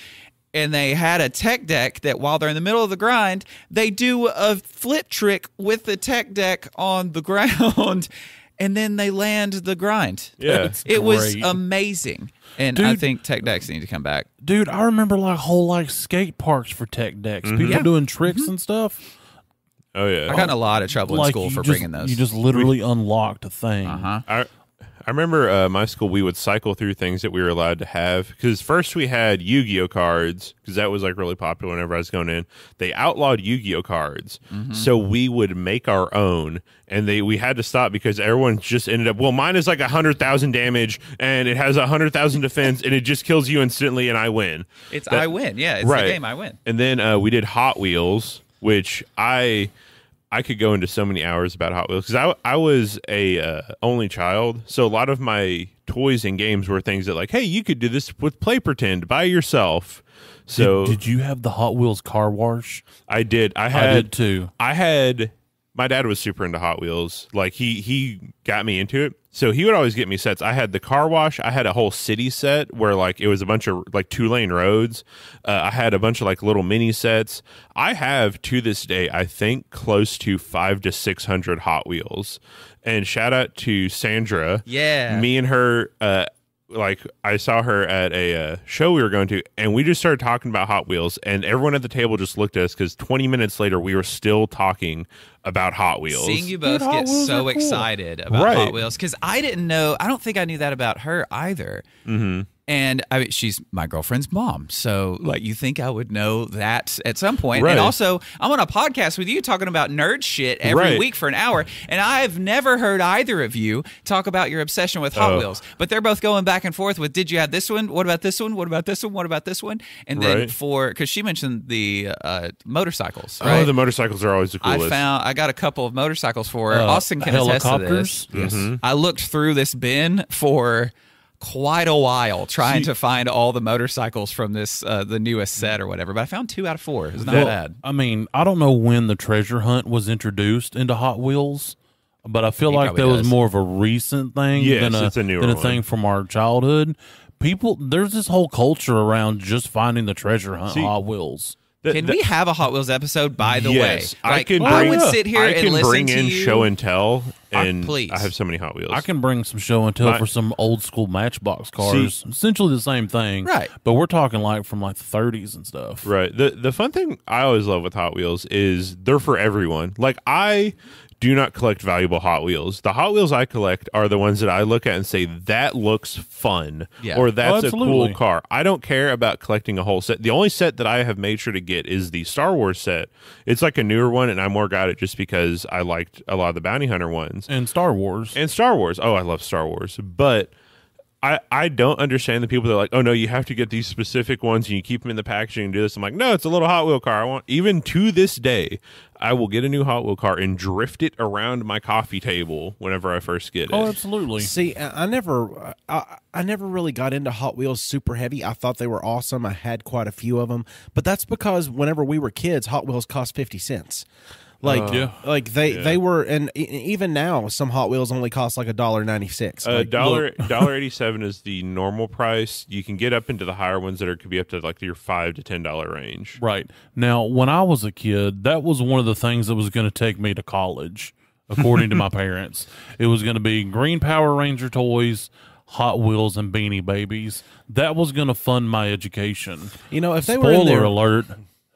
And they had a tech deck that while they're in the middle of the grind, they do a flip trick with the tech deck on the ground, and then they land the grind. Yeah. That's It was great. amazing. And I Dude. think tech decks need to come back. Dude, I remember like whole skate parks for Tech Decks. People Yeah. doing tricks and stuff. Oh, yeah. I got in a lot of trouble in Like school you for just- bringing those. You just literally unlocked a thing. I remember my school, we would cycle through things that we were allowed to have. Because first we had Yu-Gi-Oh cards, because that was like really popular whenever I was going in. They outlawed Yu-Gi-Oh cards. So we would make our own. And we had to stop because everyone just ended up, well, mine is like 100,000 damage, and it has 100,000 defense, and it just kills you instantly, and I win. I win. Yeah, it's Right. the game I win. And then we did Hot Wheels, which I I could go into so many hours about Hot Wheels because I was a only child, so a lot of my toys and games were things that like, hey, you could do this with Play Pretend by yourself. So did you have the Hot Wheels car wash? I did. I did too. My dad was super into Hot Wheels. Like he got me into it. So he would always get me sets. I had the car wash. I had a whole city set where like it was a bunch of like 2-lane roads. I had a bunch of like little mini sets. I have to this day, I think close to 500 to 600 Hot Wheels. And shout out to Sandra. Yeah. Me and her, like I saw her at a show we were going to, and we just started talking about Hot Wheels, and everyone at the table just looked at us because 20 minutes later we were still talking about Hot Wheels. Seeing you both Hot get Wheels so are cool. excited about Right. Hot Wheels, because I didn't know, I don't think I knew that about her either. Mm-hmm. And I mean, she's my girlfriend's mom. So, like, you think I would know that at some point. Right. And also, I'm on a podcast with you talking about nerd shit every Right. week for an hour. And I've never heard either of you talk about your obsession with Hot Wheels. But they're both going back and forth with, did you have this one? What about this one? What about this one? What about this one? And then Right. because she mentioned the motorcycles, right? Oh, the motorcycles are always the coolest. I got a couple of motorcycles for her. Austin can attest to this. helicopters. Yes. I looked through this bin for quite a while trying to find all the motorcycles from this the newest set or whatever, but I found 2 out of 4. It's not bad. I mean, I don't know when the treasure hunt was introduced into Hot Wheels, but I feel He like probably that was does. more of a recent thing Yes, than it's a newer than a one. thing from our childhood. There's this whole culture around just finding the treasure hunt See, Hot Wheels. Can we have a Hot Wheels episode, by the yes, way? I could I bring, would sit here I and can listen bring to in you. show and tell, and please. I have so many Hot Wheels. I can bring some show and tell My- for some old school Matchbox cars. Essentially the same thing. Right. But we're talking like from like the 30s and stuff. Right. The fun thing I always love with Hot Wheels is they're for everyone. Like I do not collect valuable Hot Wheels. The Hot Wheels I collect are the ones that I look at and say that looks fun, Yeah. or that's a cool absolutely. car. I don't care about collecting a whole set. The only set that I have made sure to get is the Star Wars set. It's like a newer one, and I more got it just because I liked a lot of the Bounty Hunter ones. And Star Wars. And Star Wars. Oh, I love Star Wars. But I don't understand the people that are like, oh, no, you have to get these specific ones and you keep them in the packaging and do this. I'm like, no, it's a little Hot Wheel car. I want, even to this day, I will get a new Hot Wheel car and drift it around my coffee table whenever I first get it. Oh, absolutely. See, I never really got into Hot Wheels super heavy. I thought they were awesome. I had quite a few of them, but that's because whenever we were kids, Hot Wheels cost 50 cents. Like, they were, and even now, some Hot Wheels only cost like $1.96. Like, $1.87 is the normal price. You can get up into the higher ones that could be up to like your $5 to $10 range. Right. Now, when I was a kid, that was one of the things that was going to take me to college, according to my parents. It was going to be green Power Ranger toys, Hot Wheels, and Beanie Babies. That was going to fund my education. you know, if they were in Spoiler there, alert,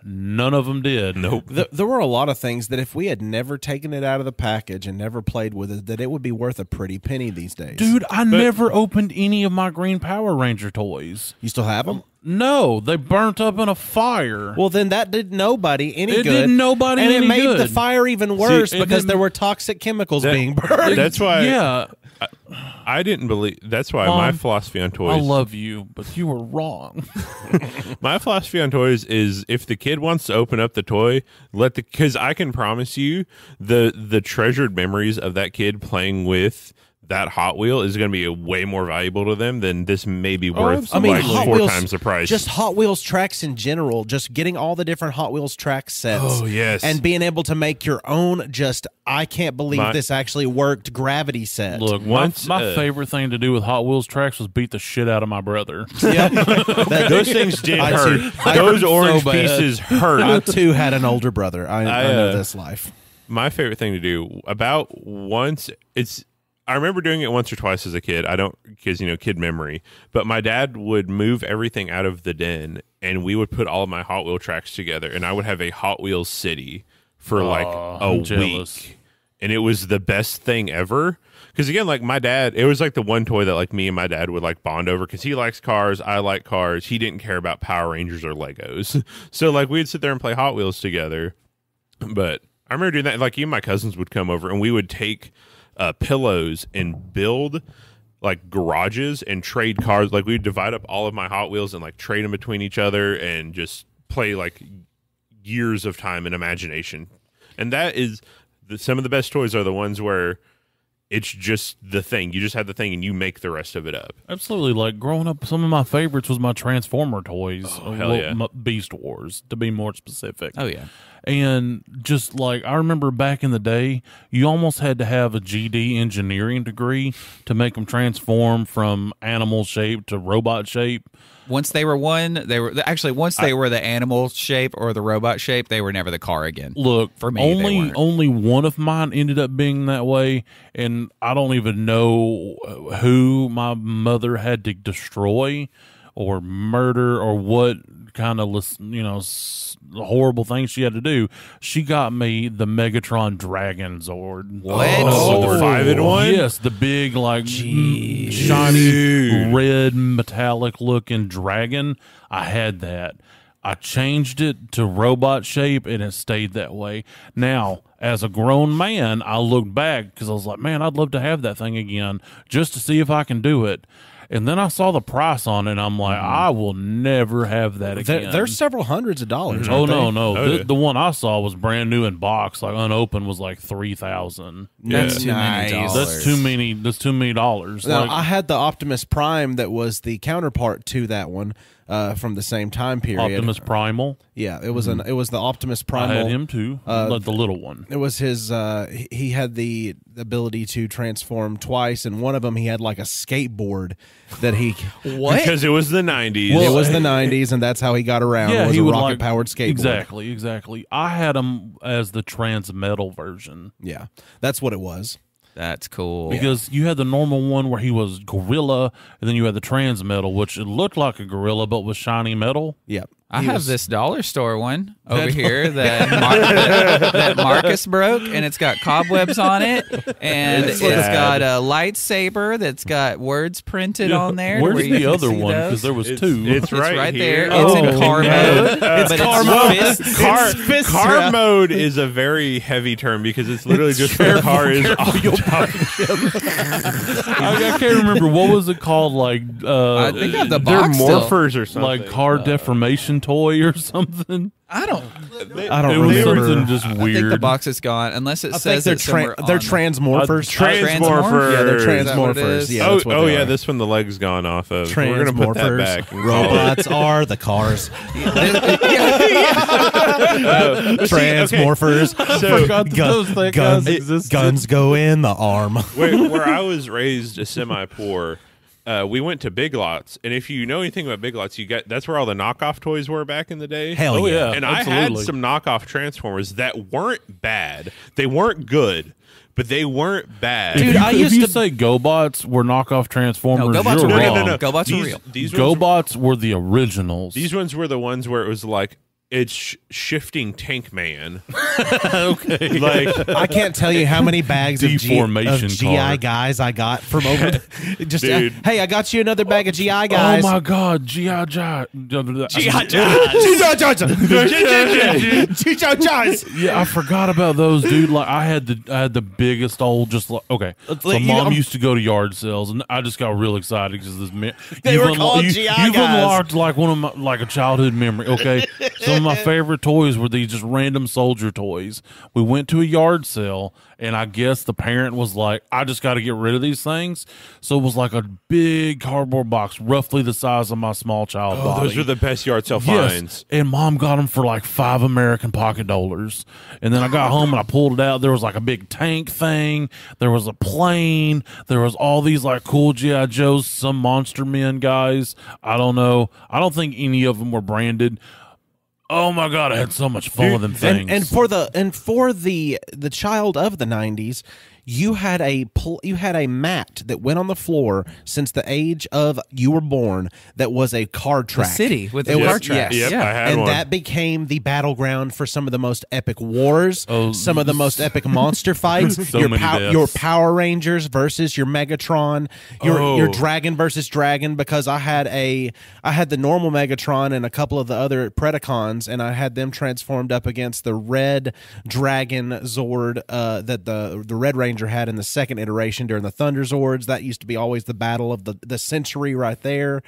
none of them did. Nope. there were a lot of things that if we had never taken it out of the package and never played with it, that it would be worth a pretty penny these days. Dude, I never opened any of my green Power Ranger toys. You still have them? No, they burnt up in a fire. Well, then that did nobody any It good. did nobody and any it made good. the fire even worse it because didn't- there were toxic chemicals being burned. That's why Yeah, I didn't believe. That's why Mom, my philosophy on toys. I love you, but you were wrong. My philosophy on toys is if the kid wants to open up the toy, because I can promise you the treasured memories of that kid playing with that Hot Wheel is going to be way more valuable to them than this may be worth absolutely. like Hot 4 Wheels, times the price. Just Hot Wheels tracks in general, just getting all the different Hot Wheels track sets. Oh, yes. And being able to make your own, just, I can't believe this actually worked gravity set. Look, Once, my favorite thing to do with Hot Wheels tracks was beat the shit out of my brother. Yeah. those things did I hurt. too- I Those hurt orange so bad. pieces hurt. I too had an older brother. I know this life. My favorite thing to do about once I remember doing it once or twice as a kid. I don't, because, kid memory. But my dad would move everything out of the den, and we would put all of my Hot Wheel tracks together, and I would have a Hot Wheels city for like a I'm jealous. week. And it was the best thing ever. Because, again, like my dad, it was like the one toy that like me and my dad would like bond over because he likes cars. I like cars. He didn't care about Power Rangers or Legos. So, like, we'd sit there and play Hot Wheels together. But I remember doing that. Like, even my cousins would come over, and we would take pillows and build like garages and trade cars. Like we'd divide up all of my Hot Wheels and like trade them between each other and just play like years of time and imagination. And that is some of the best toys are the ones where it's just the thing. You just have the thing and you make the rest of it up. Absolutely. Like growing up, some of my favorites was my Transformer toys. Oh, hell yeah. Beast Wars, to be more specific. Oh, yeah. And just like I remember back in the day, you almost had to have a GD engineering degree to make them transform from animal shape to robot shape. Once they were once they were the animal shape or the robot shape, they were never the car again. Look, for me, only one of mine ended up being that way, and I don't even know who my mother had to destroy or murder or what kind of horrible things she had to do. She got me the Megatron Dragon Zord. What? Oh, the 5-in-1? Yes, the big shiny red metallic looking dragon. I had that. I changed it to robot shape and it stayed that way. Now, as a grown man, I looked back because I was like, man, I'd love to have that thing again just to see if I can do it. And then I saw the price on it, and I'm like, I will never have that again. There's several hundreds of dollars. Oh, no. Oh, The one I saw was brand new in box, like unopened, was like $3,000. That's too many dollars. That's too many dollars. Now, Like, I had the Optimus Prime that was the counterpart to that one from the same time period. Optimus Primal. Yeah, it was it was the Optimus I Primal. had him too, like the little one. It was his. He had the ability to transform twice, and one of them he had like a skateboard that he. What? Because it was the 90s. It was the 90s, and that's how he got around. Yeah, was he a would rocket powered skateboard. Exactly. I had him as the Transmetal version. Yeah, that's what it was. That's cool. Because you had the normal one where he was gorilla, and then you had the Transmetal, which it looked like a gorilla but was shiny metal. Yep. I have this dollar store one over here that Marcus broke, and it's got cobwebs on it, and it's got a lightsaber that's got words printed on there. Where's the other one? Because there was two. It's right there. here. It's in car mode. It's car mode. Car mode is a very heavy term because it's literally just the car is off your I can't remember. What was it called? Like, I think I have the they're box still. morphers or something. like car deformation toy or something. I don't It was remember. something just I weird. think the box is gone unless it says they're it's somewhere they're on- transmorphers. Transmorphers. Yeah, they're Is that what it transmorphers. is? Yeah, that's what they are. this one the leg's gone off of. We're gonna put that Transmorphers. back. Robots are the cars. Transmorphers. Transmorphers. So Guns go in the arm. where I was raised semi-poor, we went to Big Lots, and if you know anything about Big Lots, that's where all the knockoff toys were back in the day. Hell Oh, yeah. yeah. And absolutely. I had some knockoff Transformers that weren't bad. They weren't good, but they weren't bad. Dude, I if used you to- say GoBots were knockoff Transformers, No, GoBots you're are wrong. real. No. GoBots are real. These ones, GoBots were the originals. these ones were the ones where it was like it's shifting Tank Man. okay. Like I can't tell you how many bags of Deformation GI car. guys I got from over. Just Dude. hey, I got you another bag of GI guys. Oh my God, G.I. Joe. Yeah, I forgot about those, dude. Like I had the biggest old just like okay. So you mom know- used to go to yard sales, and I just got real excited because this man. They were called GI You've guys. unlocked like one of my like a childhood memory. Okay, some of my favorite toys were these just random soldier toys. We went to a yard sale, and I guess the parent was like, "I just got to get rid of these things." So it was like a big cardboard box, roughly the size of my small child body. those are the best yard sale Yes, finds. and mom got them for like $5 American pocket dollars. And then I got home and I pulled it out. There was like a big tank thing. There was a plane. There was all these like cool G.I. Joes, some Monster Men guys. I don't know. I don't think any of them were branded. Oh my God, I had so much fun with them things. And for the child of the 90s, you had a mat that went on the floor since the age of you were born that was a car track. city with the It car was- tracks. yes. Yep, I had And one. that became the battleground for some of the most epic wars, Oh, some of the most epic monster fights. So many deaths. Your Power Rangers versus your Megatron, your Dragon versus Dragon. Because I had the normal Megatron and a couple of the other Predacons, and I had them transformed up against the Red Dragon Zord that the Red Ranger Ranger had in the second iteration during the Thunder Zords. That used to be always the battle of the century right there.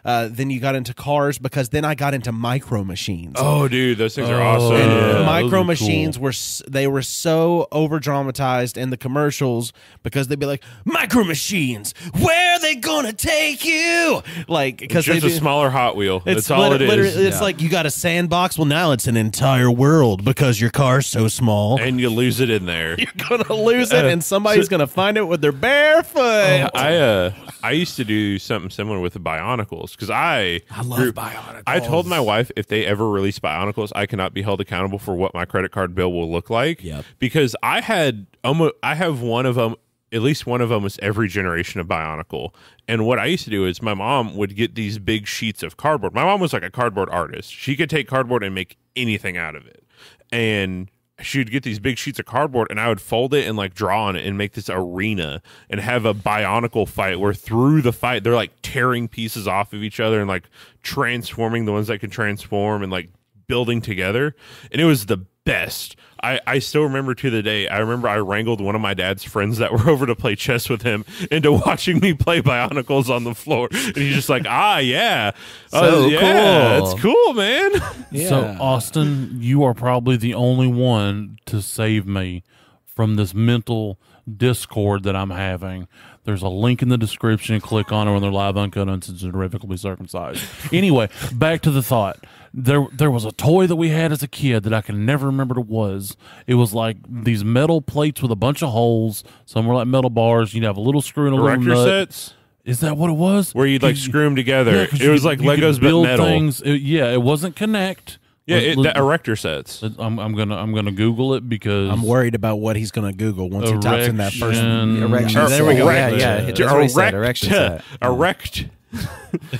Then you got into cars, because then I got into Micro Machines. Oh, dude, those things are awesome. And Micro those are Machines cool. they were so over dramatized in the commercials, because they'd be like, Micro Machines, where are they gonna take you? Like, because Just a smaller Hot Wheel. That's all it is. Literally, it's like, you got a sandbox. Well, now it's an entire world because your car's so small. And you lose it in there. You're gonna lose it, and somebody's gonna find it with their bare foot. I used to do something similar with the Bionicles, because I love Bionicles. I told my wife, if they ever release Bionicles, I cannot be held accountable for what my credit card bill will look like. Yep. Because I have one of them. At least one of them was every generation of Bionicle. And what I used to do is my mom would get these big sheets of cardboard. My mom was like a cardboard artist. She could take cardboard and make anything out of it. And she'd get these big sheets of cardboard, and I would fold it and like draw on it and make this arena and have a Bionicle fight where through the fight they're like tearing pieces off of each other and like transforming the ones that can transform and like building together. And it was the best. I still remember to the day. I remember I wrangled one of my dad's friends that were over to play chess with him into watching me play Bionicles on the floor, and he's just like, yeah, So yeah, cool. it's cool, man. Yeah. So, Austin, you are probably the only one to save me from this mental discord that I'm having. There's a link in the description. Click on it when they're live, uncut, uncensored, irrevocably circumcised. Anyway, back to the thought. There was a toy that we had as a kid that I can never remember what it was. It was like these metal plates with a bunch of holes. Some were like metal bars. You'd have a little screw and a little Erector nut. sets Is that what it was? where you'd like screw them together. Yeah, 'cause it was you like could- you Legos could but build metal. things. It wasn't Connect. Yeah, the erector sets. I'm gonna Google it because I'm worried about what he's gonna Google once he types in that first. Erection. There we go. Yeah, yeah. To That's what he said. Erection set. erect.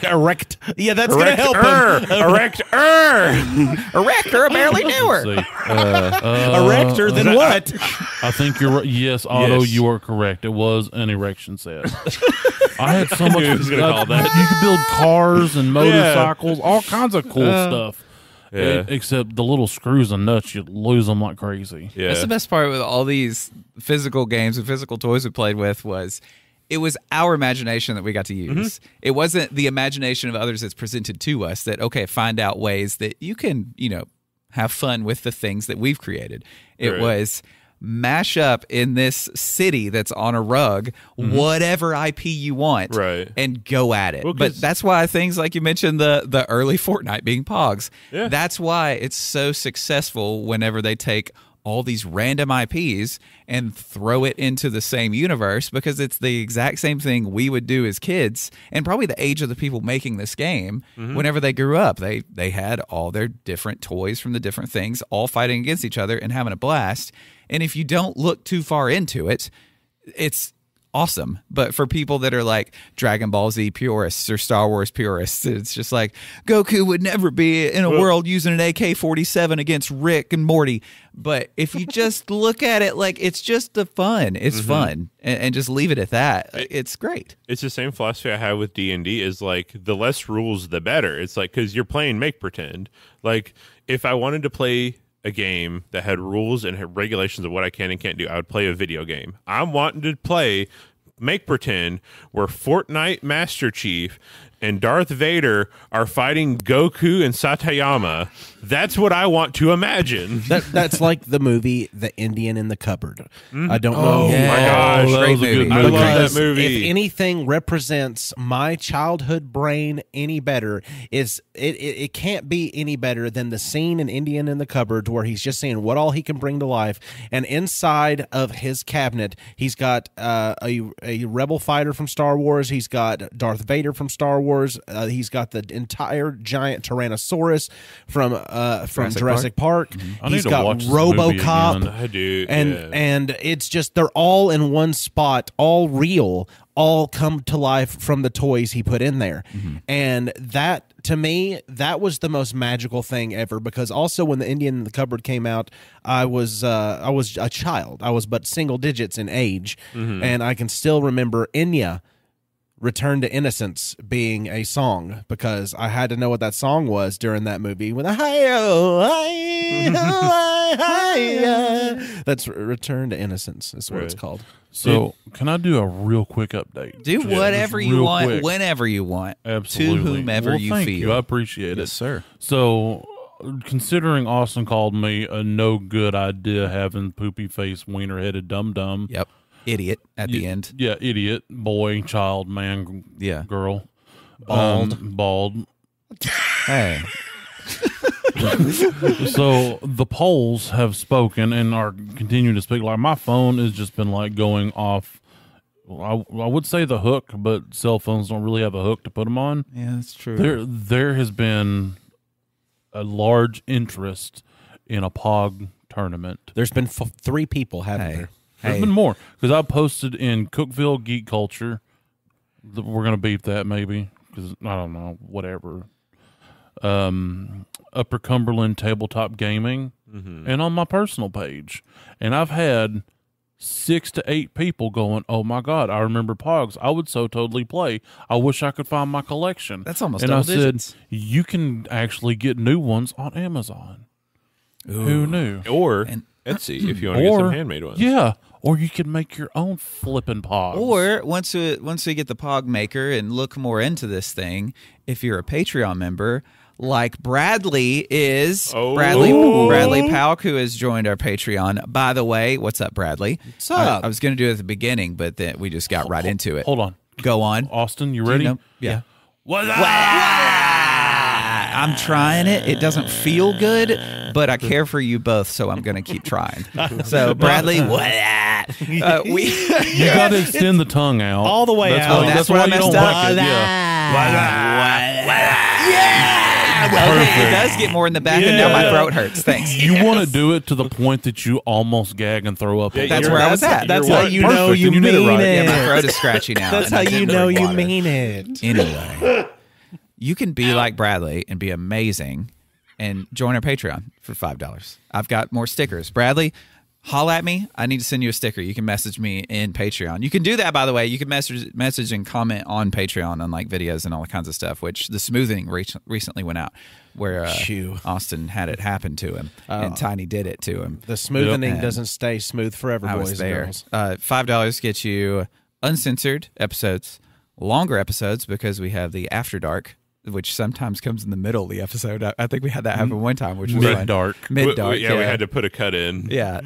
Erect. Yeah, that's gonna help him. Erector, I barely knew her. See. Erector, then what? I think you're right. Yes, Otto, Yes. you are correct. It was an erection set. I had so much. knew he was gonna call that. You could build cars and motorcycles, all kinds of cool stuff. Yeah. Except the little screws and nuts, you lose them like crazy. Yeah. That's the best part with all these physical games and physical toys we played with was it was our imagination that we got to use. It wasn't the imagination of others that's presented to us that, okay, find out ways that you can, have fun with the things that we've created. It Right. was mash up in this city that's on a rug whatever IP you want Right. and go at it. Well, but 'cause- that's why things like you mentioned the early Fortnite being Pogs. Yeah. That's why it's so successful whenever they take all these random IPs and throw it into the same universe, because it's the exact same thing we would do as kids and probably the age of the people making this game. Whenever they grew up, they had all their different toys from the different things all fighting against each other and having a blast. And if you don't look too far into it, it's awesome. But for people that are like Dragon Ball Z purists or Star Wars purists, it's just like Goku would never be in a world using an AK-47 against Rick and Morty. But if you just look at it like it's just the fun, it's fun, and just leave it at that. It's great. It's the same philosophy I have with D&D is like the less rules, the better. It's like, because you're playing make pretend. Like if I wanted to play a game that had rules and had regulations of what I can and can't do, I would play a video game. I'm wanting to play make pretend where Fortnite Master Chief and Darth Vader are fighting Goku and Satayama. That's what I want to imagine. That's like the movie The Indian in the Cupboard. I don't know. Oh my gosh, that great was a good movie. I love Because that movie. if anything represents my childhood brain any better, is it can't be any better than the scene in Indian in the Cupboard where he's just saying what all he can bring to life, and inside of his cabinet he's got a rebel fighter from Star Wars, he's got Darth Vader from Star Wars, he's got the entire giant Tyrannosaurus from Jurassic Park. I need He's to got watch this movie RoboCop. again. I do. And it's just they're all in one spot, all real, all come to life from the toys he put in there. And that, to me, that was the most magical thing ever, because also when the Indian in the Cupboard came out, I was a child. I was but single digits in age, and I can still remember Enya Return to Innocence being a song because I had to know what that song was during that movie. With that's Return to Innocence is what it's called. So, can I do a real quick update? Do whatever you want, quick. Whenever you want. Absolutely. To whomever well, you thank feel. You. I appreciate Yes, it. sir. So, considering Austin called me a no good idea having poopy face, wiener headed dum dum. Yep. Idiot at the end. Yeah, idiot, boy, child, man, girl. Bald. Hey. So the polls have spoken and are continuing to speak. Like my phone has just been like going off. I would say the hook, but cell phones don't really have a hook to put them on. Yeah, that's true. There has been a large interest in a POG tournament. There's been 3 people, haven't there? There's been more because I posted in Cookville Geek Culture. We're gonna beep that maybe because I don't know, whatever. Upper Cumberland Tabletop Gaming, and on my personal page, and I've had 6 to 8 people going, "Oh my God, I remember POGs. I would so totally play. I wish I could find my collection." That's almost and double I digits. said, "You can actually get new ones on Amazon." Ooh. Who knew? Or Etsy if you want to get some handmade ones. Yeah. Or you could make your own flipping POGs. Or once we get the POG maker and look more into this thing, if you're a Patreon member, like Bradley is, Bradley Pauk, who has joined our Patreon. By the way, what's up, Bradley? What's up? I was going to do it at the beginning, but then we just got right into it. Hold on. Go on. Austin, you ready? Yeah. What's up? I'm trying it. It doesn't feel good, but I care for you both, so I'm going to keep trying. So, Bradley, You got to extend the tongue out all the way out. That's why what I you messed don't up. like it. Okay, it does get more in the back, and now my throat hurts. Thanks. You want to do it to the point that you almost gag and throw up. Yeah, That's where I was at. That's You're how right. you know Perfect, you and you did it mean right. it. Yeah, my throat is scratchy now. That's and how I didn't you know drink you water. mean it. Anyway, you can be like Bradley and be amazing and join our Patreon for $5. I've got more stickers. Bradley, holla at me. I need to send you a sticker. You can message me in Patreon. You can do that, by the way. You can message and comment on Patreon on like videos and all kinds of stuff, which the smoothing recently went out where Austin had it happen to him and Tiny did it to him. The smoothening doesn't stay smooth forever, I boys was and there. girls. $5 gets you uncensored episodes, longer episodes because we have the After Dark, which sometimes comes in the middle of the episode. I think we had that happen one time, which was Mid-dark. Mid-dark, Yeah, we had to put a cut in. yeah,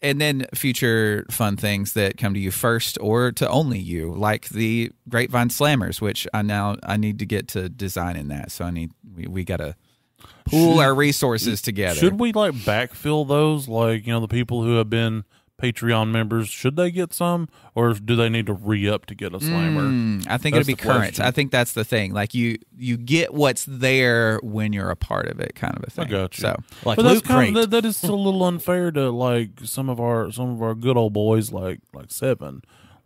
and then future fun things that come to you first or to only you, like the Grapevine Slammers, which I need to get to designing that. So we got to pool our resources together. Should we like backfill those? Like, the people who have been Patreon members, should they get some, or do they need to re-up to get a slammer? I think That's it'll be the current. question. I think that's the thing. Like you get what's there when you're a part of it, kind of a thing. I got you. So Like But that's Loot kind Crate. of, that is a little unfair to like some of our good old boys like Seven.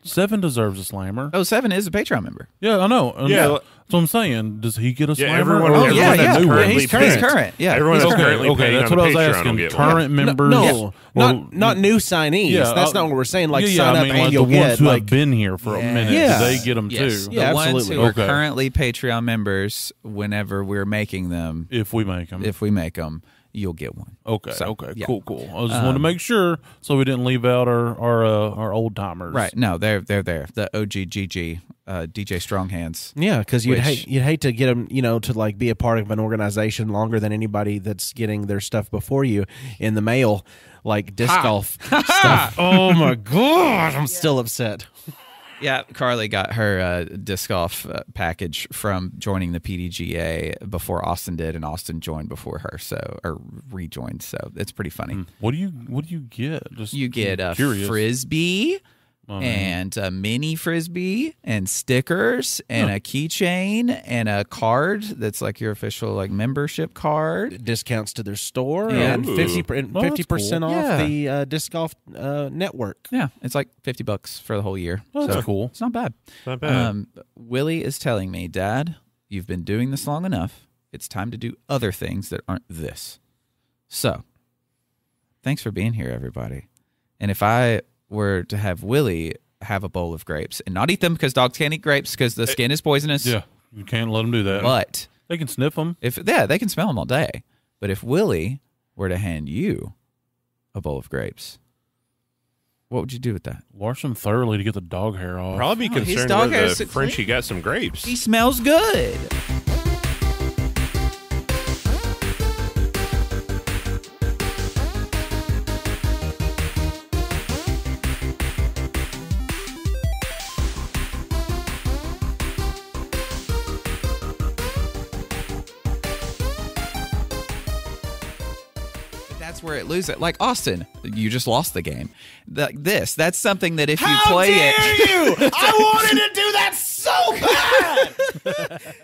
Seven deserves a slammer. 7 is a Patreon member. Yeah, I know. And Yeah. that's what I'm saying. Does he get a Yeah, slammer? everyone- or Oh, is yeah, that yeah. new one? Currently He's current. Yeah, Everyone he's else current. currently Okay, paying that's on what I the was Patreon asking. will get Current one. members? No, Well, not new signees. Yeah, That's not what we're saying. Like yeah, sign I up mean, and like you'll the ones get who like have been here for a minute. Yeah. Do they get them Yes. too? The Yeah, ones absolutely. who are Okay. currently Patreon members, whenever we're making them, If we make them. if we make them, you'll get one. Okay. So, okay. yeah. Cool. I just wanted to make sure so we didn't leave out our old timers. Right? No, they're there. The OGGG, DJ Stronghands. Yeah, because you'd Which- hate to get them, to like be a part of an organization longer than anybody that's getting their stuff before you in the mail, like disc golf stuff. Oh my god, I'm still upset. Yeah, Carly got her disc golf package from joining the PDGA before Austin did, and Austin joined before her, or rejoined. So it's pretty funny. What do you get? Just You get a curious. frisbee and a mini frisbee and stickers and a keychain and a card that's like your official like membership card. Discounts to their store Yeah. and Ooh. 50% off Yeah. the disc golf network. Yeah, it's like $50 for the whole year. Oh, that's cool. It's not bad. Not bad. Willie is telling me, Dad, you've been doing this long enough. It's time to do other things that aren't this. So, thanks for being here, everybody. And if I were to have Willie, have a bowl of grapes and not eat them because dogs can't eat grapes because the skin is poisonous. Yeah, you can't let them do that. But they can sniff them. They can smell them all day. But if Willie were to hand you a bowl of grapes, what would you do with that? Wash them thoroughly to get the dog hair off. Probably be his concerned dog where hair the is Frenchie got some grapes. He smells good. That's where it loses it. Like Austin, you just lost the game. That's something that if you play it. How dare you? I wanted to do that so bad.